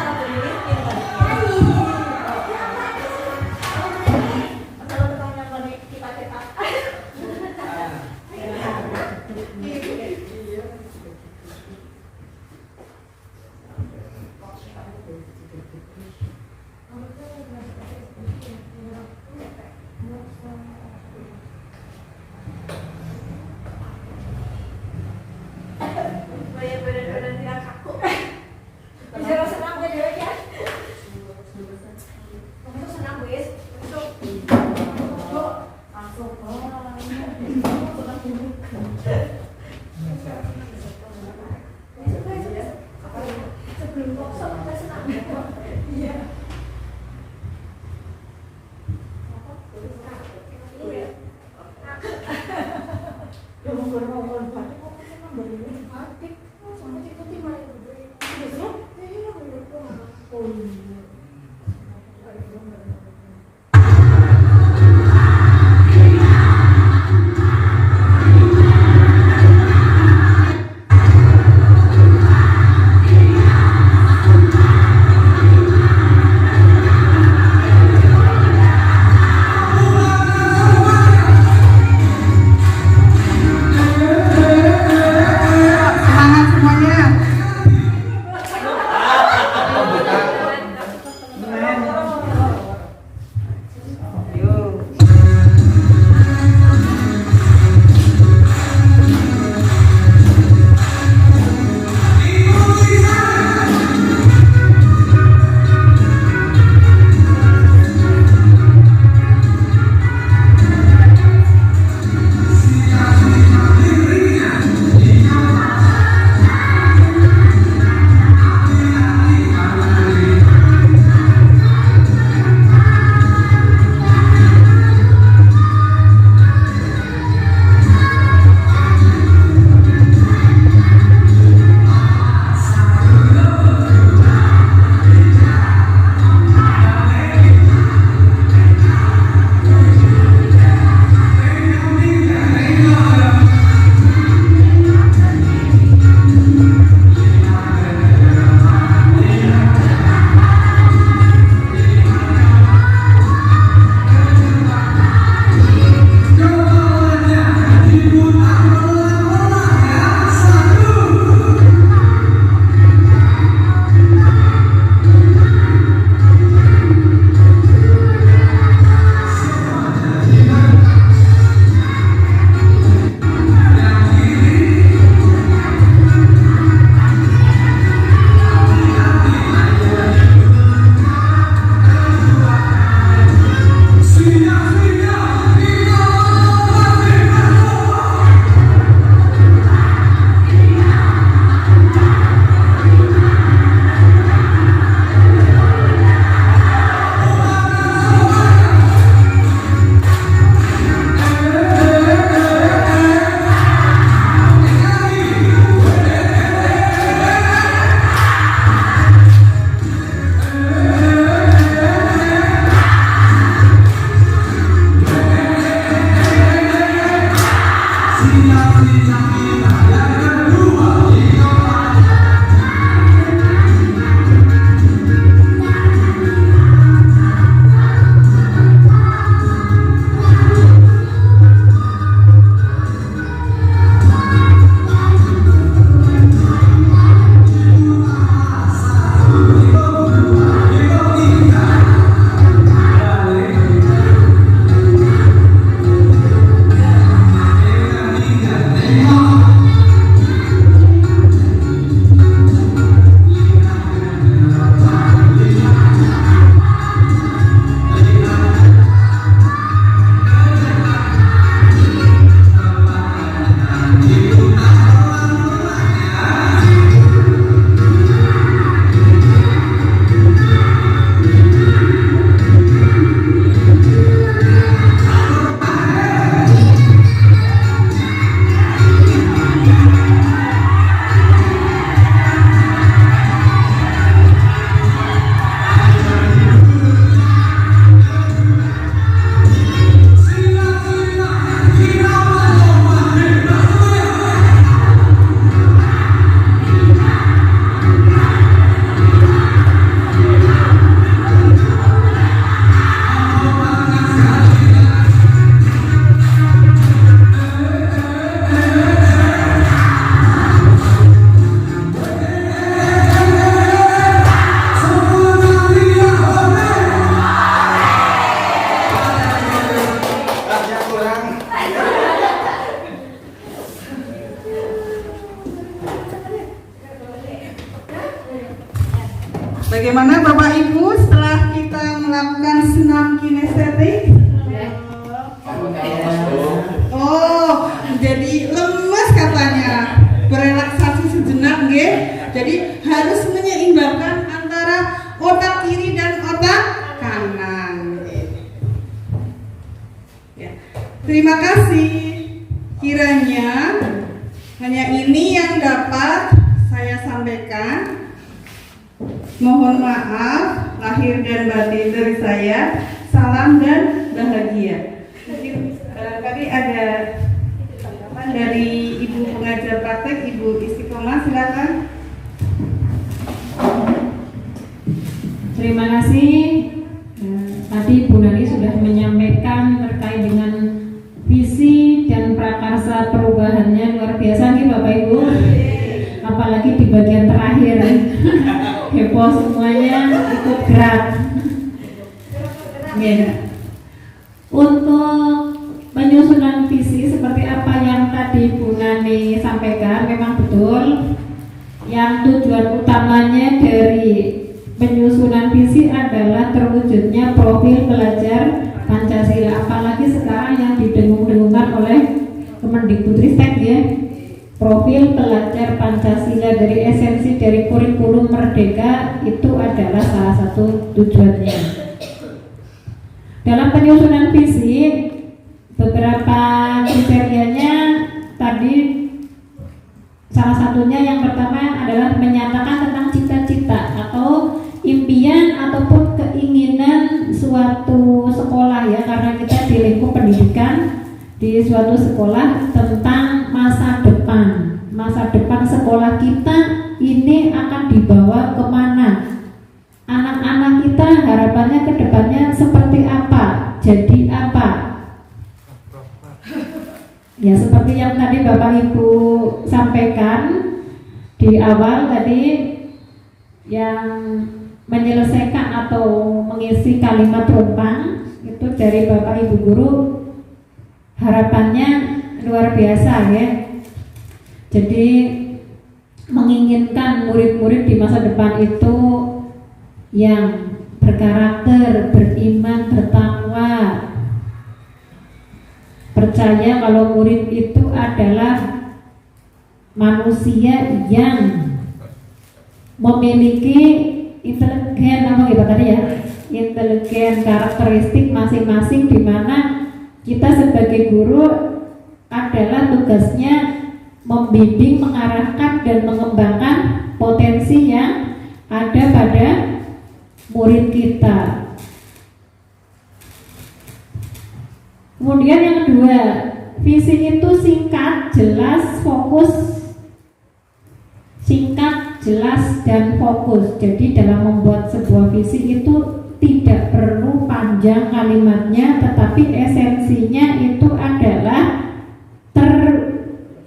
Siap, siap, siap. Bagaimana Bapak Ibu setelah kita melakukan senam kinestetik? Oh, jadi lemes katanya. Berelaksasi sejenak, nggih. Jadi harus menyeimbangkan antara otak kiri dan otak kanan. Ya. Terima kasih. Kiranya hanya ini yang dapat saya sampaikan. Mohon maaf lahir dan batin dari saya. Salam dan bahagia. Mungkin barangkali ada tanggapan dari Ibu pengajar praktek, Ibu Istiqomah, silakan. Terima kasih. Tadi Bu Nani sudah menyampaikan terkait dengan visi dan prakarsa perubahannya luar biasa nih Bapak Ibu. Apalagi di bagian terakhir heboh semuanya ikut gerak. Untuk penyusunan visi seperti apa yang tadi Bu Nani sampaikan, memang betul yang tujuan utamanya dari penyusunan visi adalah terwujudnya profil pelajar Pancasila, apalagi sekarang yang didengung-dengungkan oleh Kemendikbudristek ya, profil pelajar Pancasila dari esensi dari kurikulum Merdeka itu adalah salah satu tujuannya. Dalam penyusunan visi beberapa kriterianya tadi salah satunya yang pertama adalah menyatakan tentang cita-cita atau impian ataupun keinginan suatu sekolah ya, karena kita di lingkup pendidikan di suatu sekolah tentang masa depan sekolah kita ini akan dibawa kemana, anak-anak kita harapannya ke depannya seperti apa, jadi apa ya, seperti yang tadi Bapak Ibu sampaikan di awal tadi yang menyelesaikan atau mengisi kalimat rumpang itu dari Bapak Ibu guru, harapannya luar biasa ya. Jadi menginginkan murid-murid di masa depan itu yang berkarakter, beriman, bertakwa, percaya kalau murid itu adalah manusia yang memiliki intelijen, apa gitu tadi ya, intelijen, karakteristik masing-masing, di mana kita sebagai guru adalah tugasnya membimbing, mengarahkan dan mengembangkan potensi yang ada pada murid kita. Kemudian yang kedua, Visi itu singkat, jelas, fokus. Singkat, jelas, dan fokus. Jadi dalam membuat sebuah visi itu tidak perlu panjang kalimatnya, tetapi esensinya itu adalah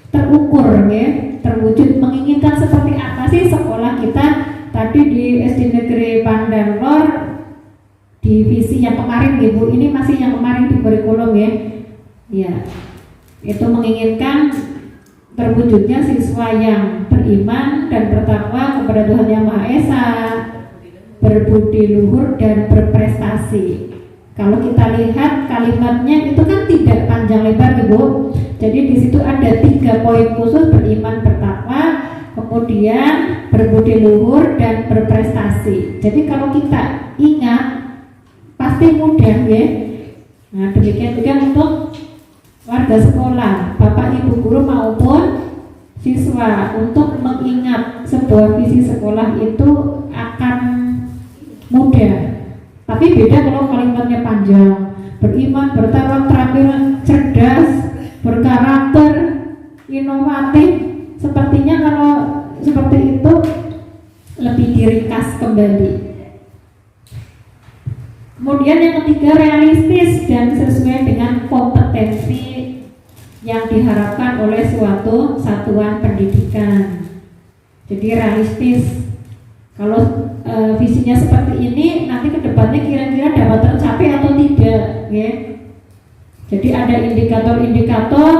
terukur, ya, terwujud. Menginginkan seperti apa sih sekolah kita? Tadi di SD Negeri Pandanlor di visi yang kemarin, Ibu, ini masih yang kemarin di kurikulum, ya. Ya, itu menginginkan terwujudnya siswa yang beriman dan bertakwa kepada Tuhan Yang Maha Esa, berbudi luhur dan berprestasi. Kalau kita lihat kalimatnya itu kan tidak panjang lebar, Ibu. Jadi di situ ada 3 poin khusus: beriman, bertakwa, kemudian berbudi luhur dan berprestasi. Jadi kalau kita ingat pasti mudah, ya. Nah, demikian juga untuk warga sekolah, Bapak Ibu guru maupun siswa, untuk mengingat sebuah visi sekolah itu akan mudah. Tapi beda kalau kalimatnya panjang: beriman, bertakwa, terampil, cerdas, berkarakter, inovatif. Sepertinya kalau seperti itu lebih diringkas kembali. Kemudian yang ketiga, realistis dan sesuai dengan kompetensi yang diharapkan oleh suatu satuan pendidikan. Jadi realistis. Kalau visinya seperti ini, nanti kedepannya kira-kira dapat tercapai atau tidak, ya. Jadi ada indikator-indikator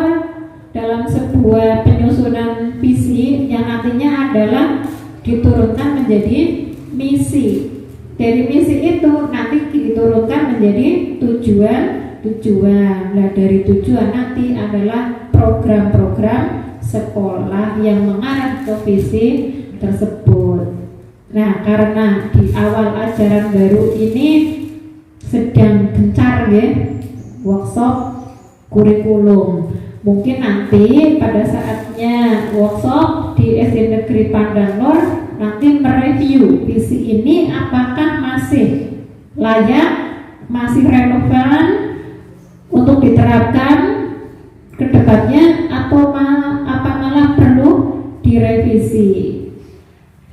dalam sebuah penyusunan visi yang nantinya adalah diturunkan menjadi misi. Dari misi itu nanti diturunkan menjadi tujuan. Nah, dari tujuan nanti adalah program-program sekolah yang mengarah ke visi tersebut. Nah, karena di awal ajaran baru ini sedang gencar, ya, workshop kurikulum. Mungkin nanti pada saatnya workshop di SD Negeri Pandanlor nanti mereview visi ini apakah masih layak, masih relevan untuk diterapkan ke depannya, atau apa malah perlu direvisi.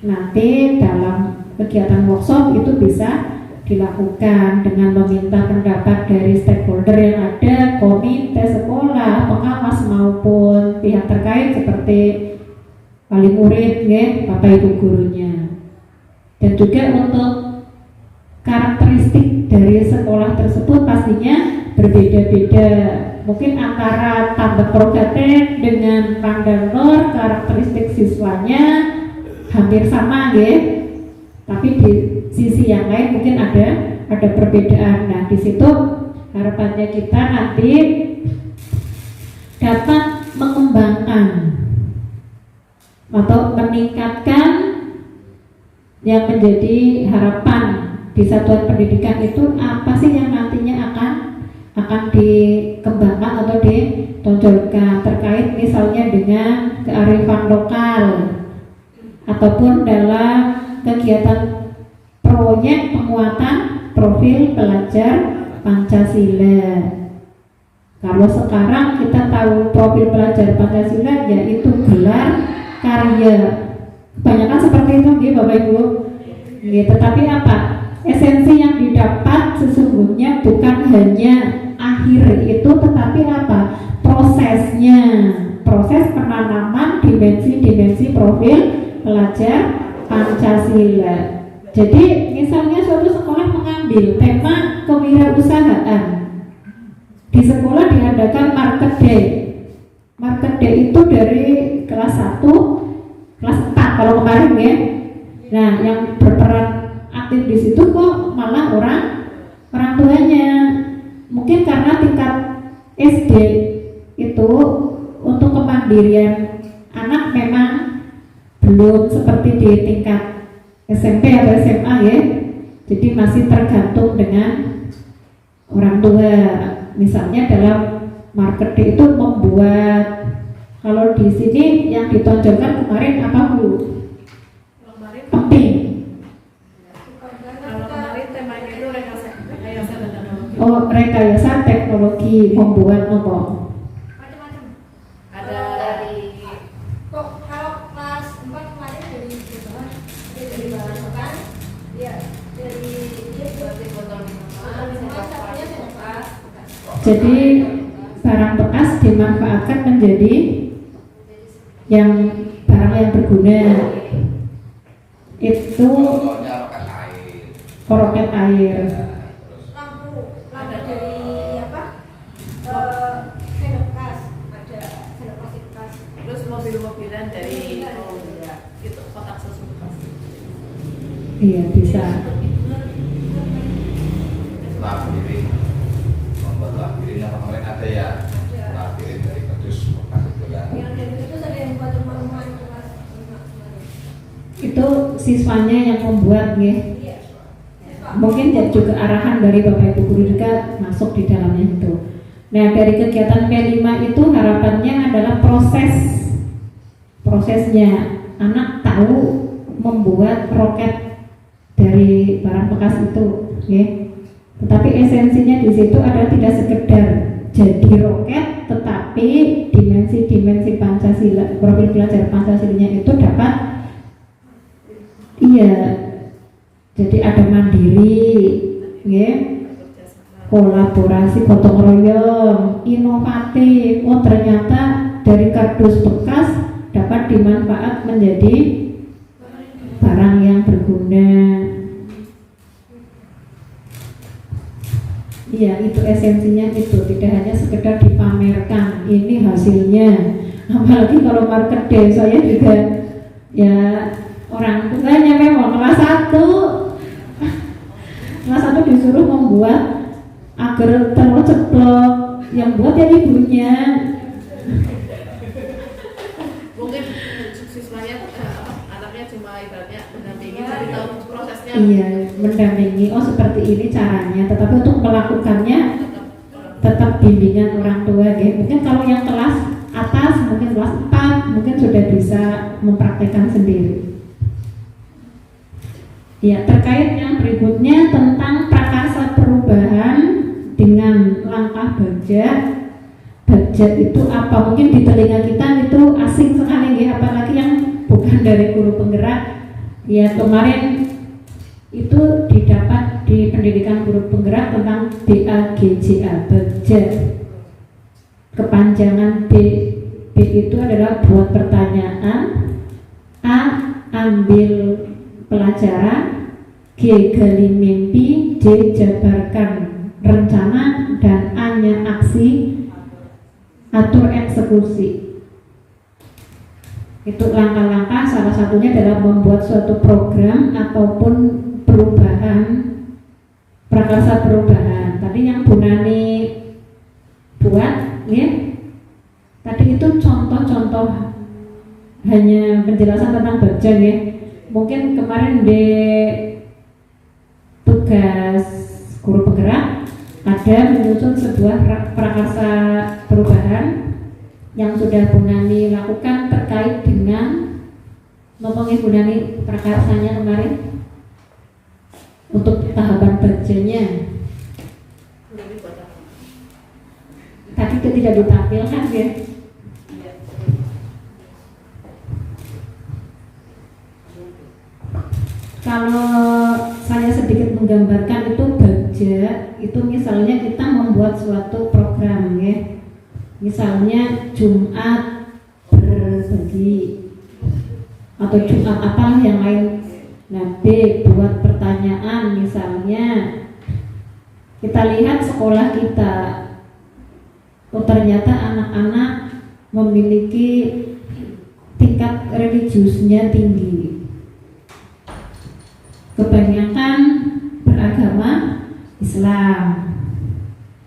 Nanti dalam kegiatan workshop itu bisa dilakukan dengan meminta pendapat dari stakeholder yang ada, komite sekolah, pengawas maupun pihak terkait seperti wali murid, ya, Bapak Ibu gurunya. Dan juga untuk karakteristik dari sekolah tersebut pastinya berbeda-beda. Mungkin antara Tambak Progaten dengan Pandanlor karakteristik siswanya hampir sama, ya. Tapi di sisi yang lain mungkin ada perbedaan. Nah, di situ harapannya kita nanti dapat mengembangkan atau meningkatkan yang menjadi harapan di satuan pendidikan itu apa sih yang nantinya akan dikembangkan atau ditonjolkan terkait misalnya dengan kearifan lokal ataupun dalam kegiatan proyek penguatan profil pelajar Pancasila. Kalau sekarang kita tahu profil pelajar Pancasila yaitu gelar karya, kebanyakan seperti itu, ya, Bapak Ibu. Ya, tetapi apa? Esensi yang didapat sesungguhnya bukan hanya akhir itu, tetapi apa? Prosesnya, proses penanaman dimensi-dimensi profil pelajar Pancasila. Jadi misalnya suatu sekolah mengambil tema kewirausahaan, di sekolah diadakan market day. Market day itu dari kelas 1, kelas 4 kalau kemarin, ya. Nah, yang berperan aktif di situ kok malah orang tuanya. Mungkin karena tingkat SD itu untuk kemandirian anak memang belum seperti di tingkat SMP atau SMA, ya. Jadi masih tergantung dengan orang tua. Misalnya dalam market day itu membuat, kalau di sini yang ditonjolkan kemarin apa, Bu? Kemping. Kalau kemarin temanya itu rekayasa teknologi. Oh, rekayasa teknologi, membuat apa? Jadi barang bekas dimanfaatkan menjadi yang barang yang berguna. Itu roket air. Lampu dari apa? Sendok bekas, ada sendok plastik bekas. Terus mobil-mobilan dari itu kotak susu bekas. Iya bisa. Labirin, membuat labirin yang kemarin ada ya. Labirin dari kardus bekas itu kan. Yang dari itu ada yang buat rumah-rumah itu kelas 5. Itu siswanya yang membuat ya. Iya. Mungkin juga arahan dari Bapak Ibu guru juga masuk di dalamnya itu. Nah, dari kegiatan P5 itu harapannya adalah prosesnya anak tahu membuat roket dari barang bekas itu, ya. Tetapi esensinya di situ adalah tidak sekedar jadi roket, tetapi dimensi-dimensi Pancasila, profil belajar Pancasilanya itu dapat, iya. Jadi ada mandiri, ya, kolaborasi, gotong royong, inovatif. Oh ternyata dari kardus bekas dapat dimanfaat menjadi barang yang berguna. Iya, itu esensinya itu, tidak hanya sekedar dipamerkan ini hasilnya. Apalagi kalau market day, saya juga ya orang tuanya memang kelas 1 disuruh membuat agar telur ceplok, yang buat ya ibunya. Mungkin siswanya anaknya cuma ibaratnya mendampingi dari tahu prosesnya. Iya, mendampingi. Oh seperti ini caranya. Tetapi untuk melakukannya tetap bimbingan orang tua. Ya. Mungkin kalau yang kelas atas, mungkin kelas 4, mungkin sudah bisa mempraktekkan sendiri. Ya, terkait yang berikutnya tentang prakarsa perubahan dengan langkah Bagja. Bagja itu apa? Mungkin di telinga kita itu asing sekali ya, apalagi yang bukan dari guru penggerak. Ya, kemarin itu didapat di pendidikan guru penggerak tentang BAGJA, Bagja. Kepanjangan B itu adalah buat pertanyaan, A ambil pelajaran, G gali mimpi, D jabarkan rencana, dan A-nya aksi, atur eksekusi. Itu langkah-langkah, salah satunya adalah membuat suatu program ataupun perubahan, prakarsa perubahan. Tadi yang Bu Nani buat, ya, tadi itu contoh-contoh hanya penjelasan tentang Bagja, ya. Mungkin kemarin di tugas guru penggerak ada menyusun sebuah prakarsa perubahan yang sudah Bu Nani lakukan terkait dengan ngomongin Bu Nani prakarsanya kemarin untuk tahapan Bagjanya. Tadi itu tidak ditampilkan ya. Kalau saya sedikit menggambarkan itu Bagja, itu misalnya kita membuat suatu program ya. Misalnya Jumat berbagi atau Jumat apa yang lain. Nah, B buat pertanyaan misalnya. Kita lihat sekolah kita. Oh ternyata anak-anak memiliki tingkat religiusnya tinggi. Kebanyakan beragama Islam.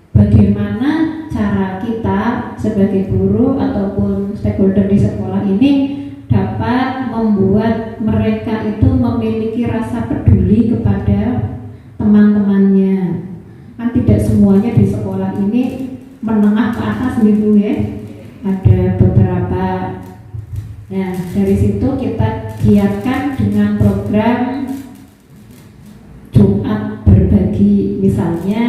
Bagaimana cara kita sebagai guru ataupun stakeholder di sekolah ini dapat membuat mereka itu memiliki rasa peduli kepada teman-temannya. Kan tidak semuanya di sekolah ini menengah ke atas gitu ya. Ada beberapa. Nah, dari situ kita giatkan dengan program Jumat berbagi. Misalnya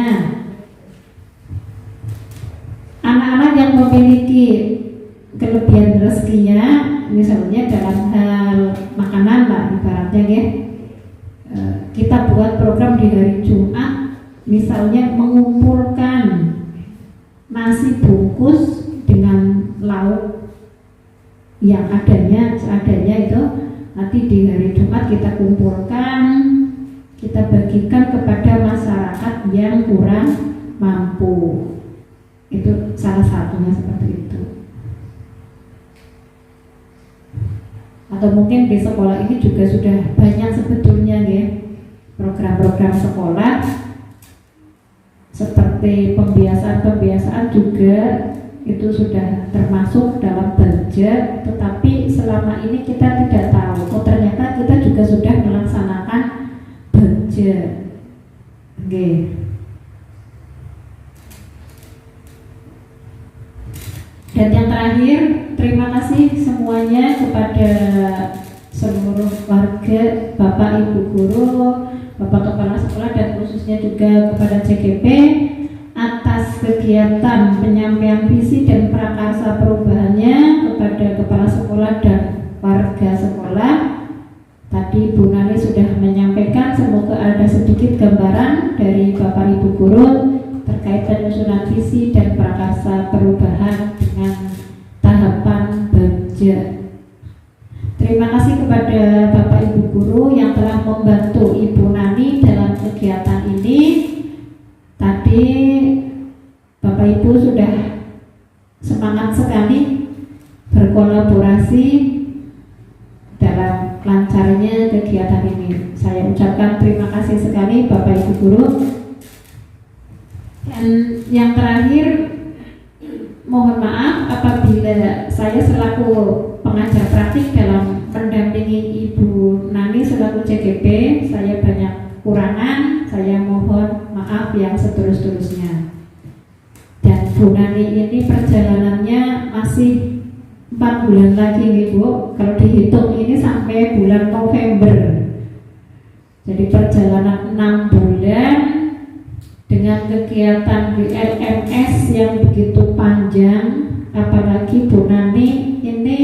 anak-anak yang memiliki kelebihan rezekinya, misalnya dalam hal makanan lah ibaratnya ya, kita buat program di hari Jumat, misalnya mengumpulkan nasi bungkus dengan lauk yang seadanya itu nanti di hari Jumat kita kumpulkan, kita bagikan kepada masyarakat yang kurang mampu. Itu salah satunya seperti itu. Atau mungkin di sekolah ini juga sudah banyak sebetulnya ya program-program sekolah seperti pembiasaan juga itu sudah termasuk dalam budget, tetapi selama ini kita tidak tahu. Oh ternyata kita juga sudah melaksanakan budget. Oke. Dan yang terakhir, terima kasih semuanya kepada seluruh warga, Bapak Ibu Guru, Bapak Kepala Sekolah, dan khususnya juga kepada CGP atas kegiatan penyampaian visi dan prakarsa perubahannya kepada Kepala Sekolah dan warga sekolah. Tadi Bu Nani sudah menyampaikan, semoga ada sedikit gambaran dari Bapak Ibu Guru terkait penyusunan visi dan prakarsa perubahan dengan tahapan budget. Terima kasih kepada Bapak Ibu Guru yang telah membantu Ibu Nani dalam kegiatan ini. Tadi Bapak Ibu sudah semangat sekali berkolaborasi dalam lancarnya kegiatan ini. Saya ucapkan terima kasih sekali Bapak Ibu Guru. Dan yang terakhir, mohon maaf apabila saya selaku pengajar praktik dalam mendampingi Ibu Nani selaku CGP, saya banyak kurangan, saya mohon maaf yang setulus-tulusnya. Dan Bu Nani ini perjalanannya masih 4 bulan lagi Ibu, kalau dihitung ini sampai bulan November. Jadi perjalanan 6 bulan dengan kegiatan di LMS yang begitu panjang, apalagi Bu Nani ini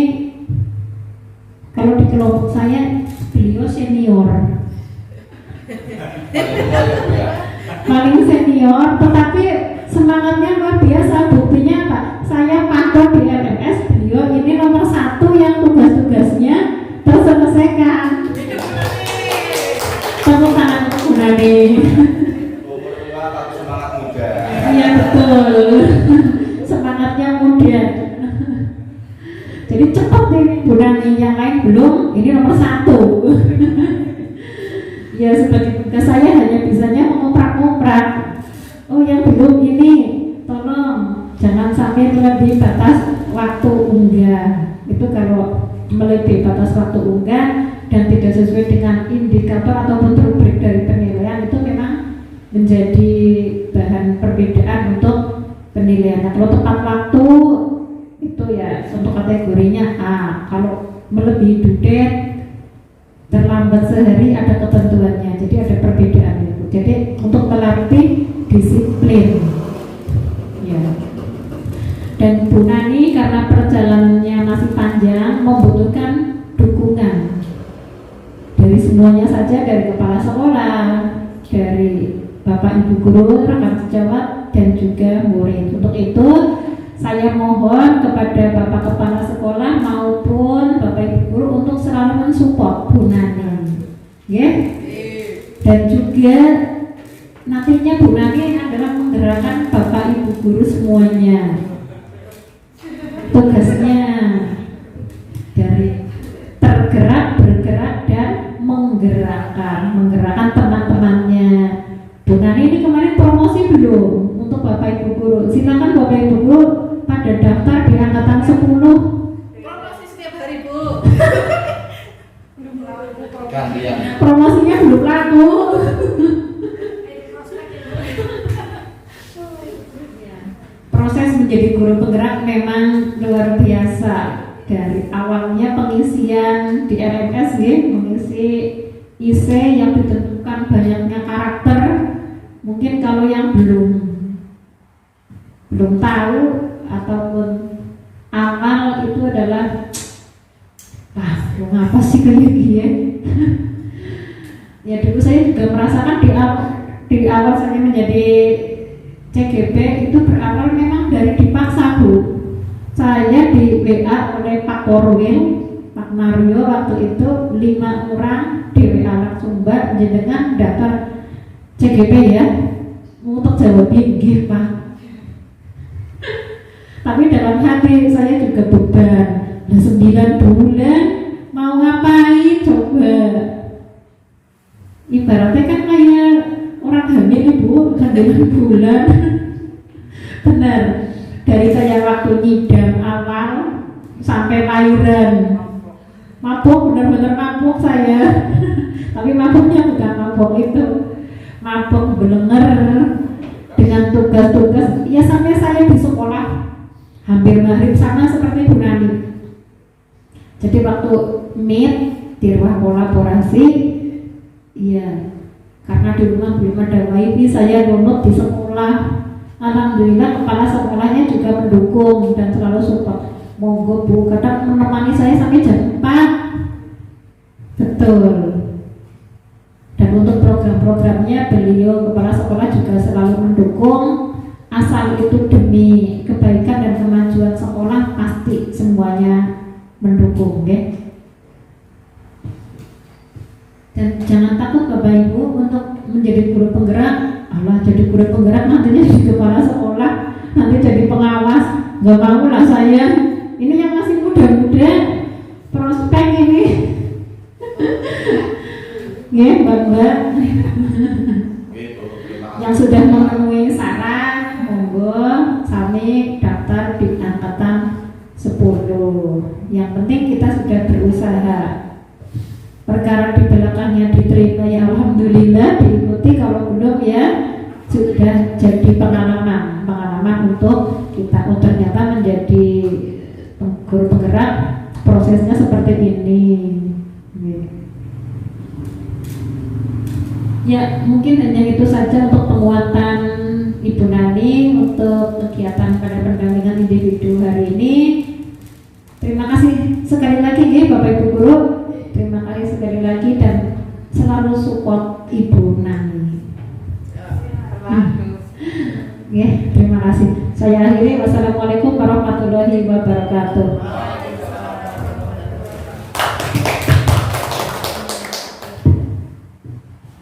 kalau di kelompok saya beliau senior, paling senior, tetapi semangatnya luar biasa. Buktinya Pak, saya pantau di LMS beliau ini nomor 1 yang tugas-tugasnya terselesaikan. Tepuk tangan Bu Nani. Iya betul, semangatnya muda. Jadi cepat nih Bu Nani, yang lain belum, ini nomor 1. Ya sebagai tugas saya hanya bisanya mengoprak-oprak. Oh yang belum ini, tolong jangan sampai melebihi batas waktu unggah. Itu kalau melebihi batas waktu unggah dan tidak sesuai dengan indikator ataupun rubrik dari penilaian, itu memang menjadi bahan perbedaan untuk penilaian. Nah, kalau tepat waktu itu ya untuk kategorinya A. Kalau melebihi due date, terlambat sehari, ada ketentuannya. Jadi ada perbedaan itu. Jadi untuk melatih disiplin. Ya. Dan Bu Nani karena perjalanannya masih panjang membutuhkan dukungan dari semuanya saja, dari kepala sekolah, dari Bapak Ibu Guru, rekan sejawat, dan juga murid. Untuk itu saya mohon kepada Bapak Kepala Sekolah maupun Bapak Ibu Guru untuk selalu mensupport Bu Nani, ya. Dan juga nantinya Bu Nani adalah menggerakkan Bapak Ibu Guru semuanya. Tugasnya dari tergerak, bergerak, dan menggerakkan teman-temannya. Bu Nani ini kemarin promosi belum untuk Bapak Ibu Guru? Silakan Bapak Ibu Guru pada daftar di angkatan 10. Promosi setiap hari Bu. Promosinya belum laku. Proses menjadi guru penggerak memang luar biasa. Dari awalnya pengisian di LMS ya, mengisi IC yang ditentukan banyaknya karakter. Mungkin kalau yang belum tahu ataupun awal itu adalah ngapa sih kayak gini ya. Dulu saya juga merasakan di awal saya menjadi CGP itu berawal memang dari dipaksa, Bu. Saya di WA oleh Pak Korwil, Pak Mario waktu itu 5 orang di WA langsung, Mbak jenengan daftar CGP ya. Untuk jawab nggih, Pak. Tapi dalam hati saya juga beban. Nah 9 bulan mau ngapain coba? Ibaratnya kan kayak orang hamil, Ibu, kandungan bulan. Benar. Dari saya waktu nyidam awal sampai lahiran mabuk, benar-benar mabuk saya. Tapi mabuknya bukan mabuk itu, mabuk belenger dengan tugas-tugas. Ya sampai saya di sekolah hampir maghrib, sama seperti Bu Nani. Jadi waktu meet di ruang kolaborasi, iya, karena di rumah belum ada wifi, saya download di sekolah. Alhamdulillah kepala sekolahnya juga mendukung dan selalu support. Monggo Bu, kadang menemani saya sampai jam 4. Betul. Dan untuk program-programnya beliau kepala sekolah juga selalu mendukung. Asal itu demi kebaikan dan kemajuan sekolah, pasti semuanya mendukung, ya. Dan jangan takut Bapak Ibu untuk menjadi guru penggerak. Allah, jadi guru penggerak nantinya jadi kepala sekolah, nanti jadi pengawas. Gak mau lah saya. Ini yang masih muda-muda, prospek ini. Ya, Mbak-mbak. Yang sudah memenuhi syarat, monggo sami daftar di angkatan 10. Yang penting kita sudah berusaha. Perkara di belakangnya diterima ya alhamdulillah, diikuti, kalau belum ya sudah jadi pengalaman untuk kita. Oh ternyata menjadi guru penggerak prosesnya seperti ini. Ya mungkin hanya itu saja untuk penguatan Ibu Nani untuk kegiatan pada pendampingan individu hari ini. Terima kasih sekali lagi ya Bapak Ibu Guru. Terima kasih sekali lagi dan selalu support Ibu Nani. Ya, terima kasih. Saya akhiri. Wassalamualaikum warahmatullahi wabarakatuh.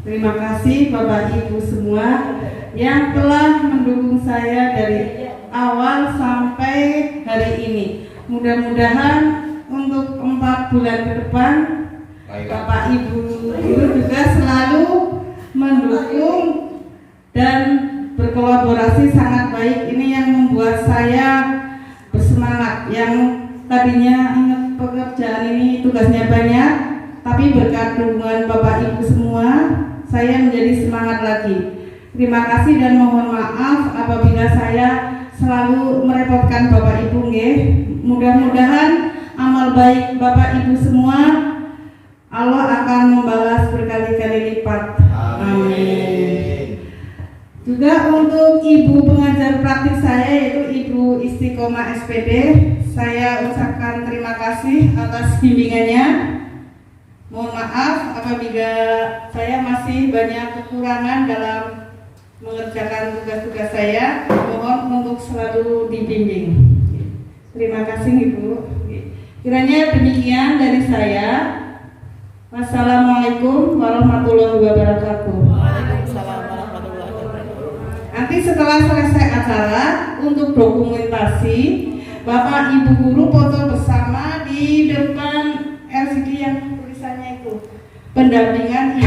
Terima kasih Bapak Ibu semua yang telah mendukung saya dari awal sampai hari ini. Mudah-mudahan untuk 4 bulan ke depan Bapak Ibu Guru juga selalu mendukung dan berkolaborasi sangat baik. Ini yang membuat saya bersemangat. Yang tadinya ingat pekerjaan ini tugasnya banyak, tapi berkat dukungan Bapak Ibu semua, saya menjadi semangat lagi. Terima kasih dan mohon maaf apabila saya selalu merepotkan Bapak Ibu nggih. Mudah-mudahan amal baik Bapak Ibu semua Allah akan membalas berkali-kali lipat. Amin. Juga untuk Ibu pengajar praktik saya yaitu Ibu Istiqomah SPD, saya ucapkan terima kasih atas bimbingannya. Mohon maaf apabila saya masih banyak kekurangan dalam mengerjakan tugas-tugas saya. Mohon untuk selalu dibimbing. Terima kasih Ibu. Kiranya demikian dari saya. Wassalamualaikum warahmatullahi wabarakatuh. Nanti setelah selesai acara untuk dokumentasi, Bapak Ibu Guru foto bersama di depan LCD yang tulisannya itu pendampingan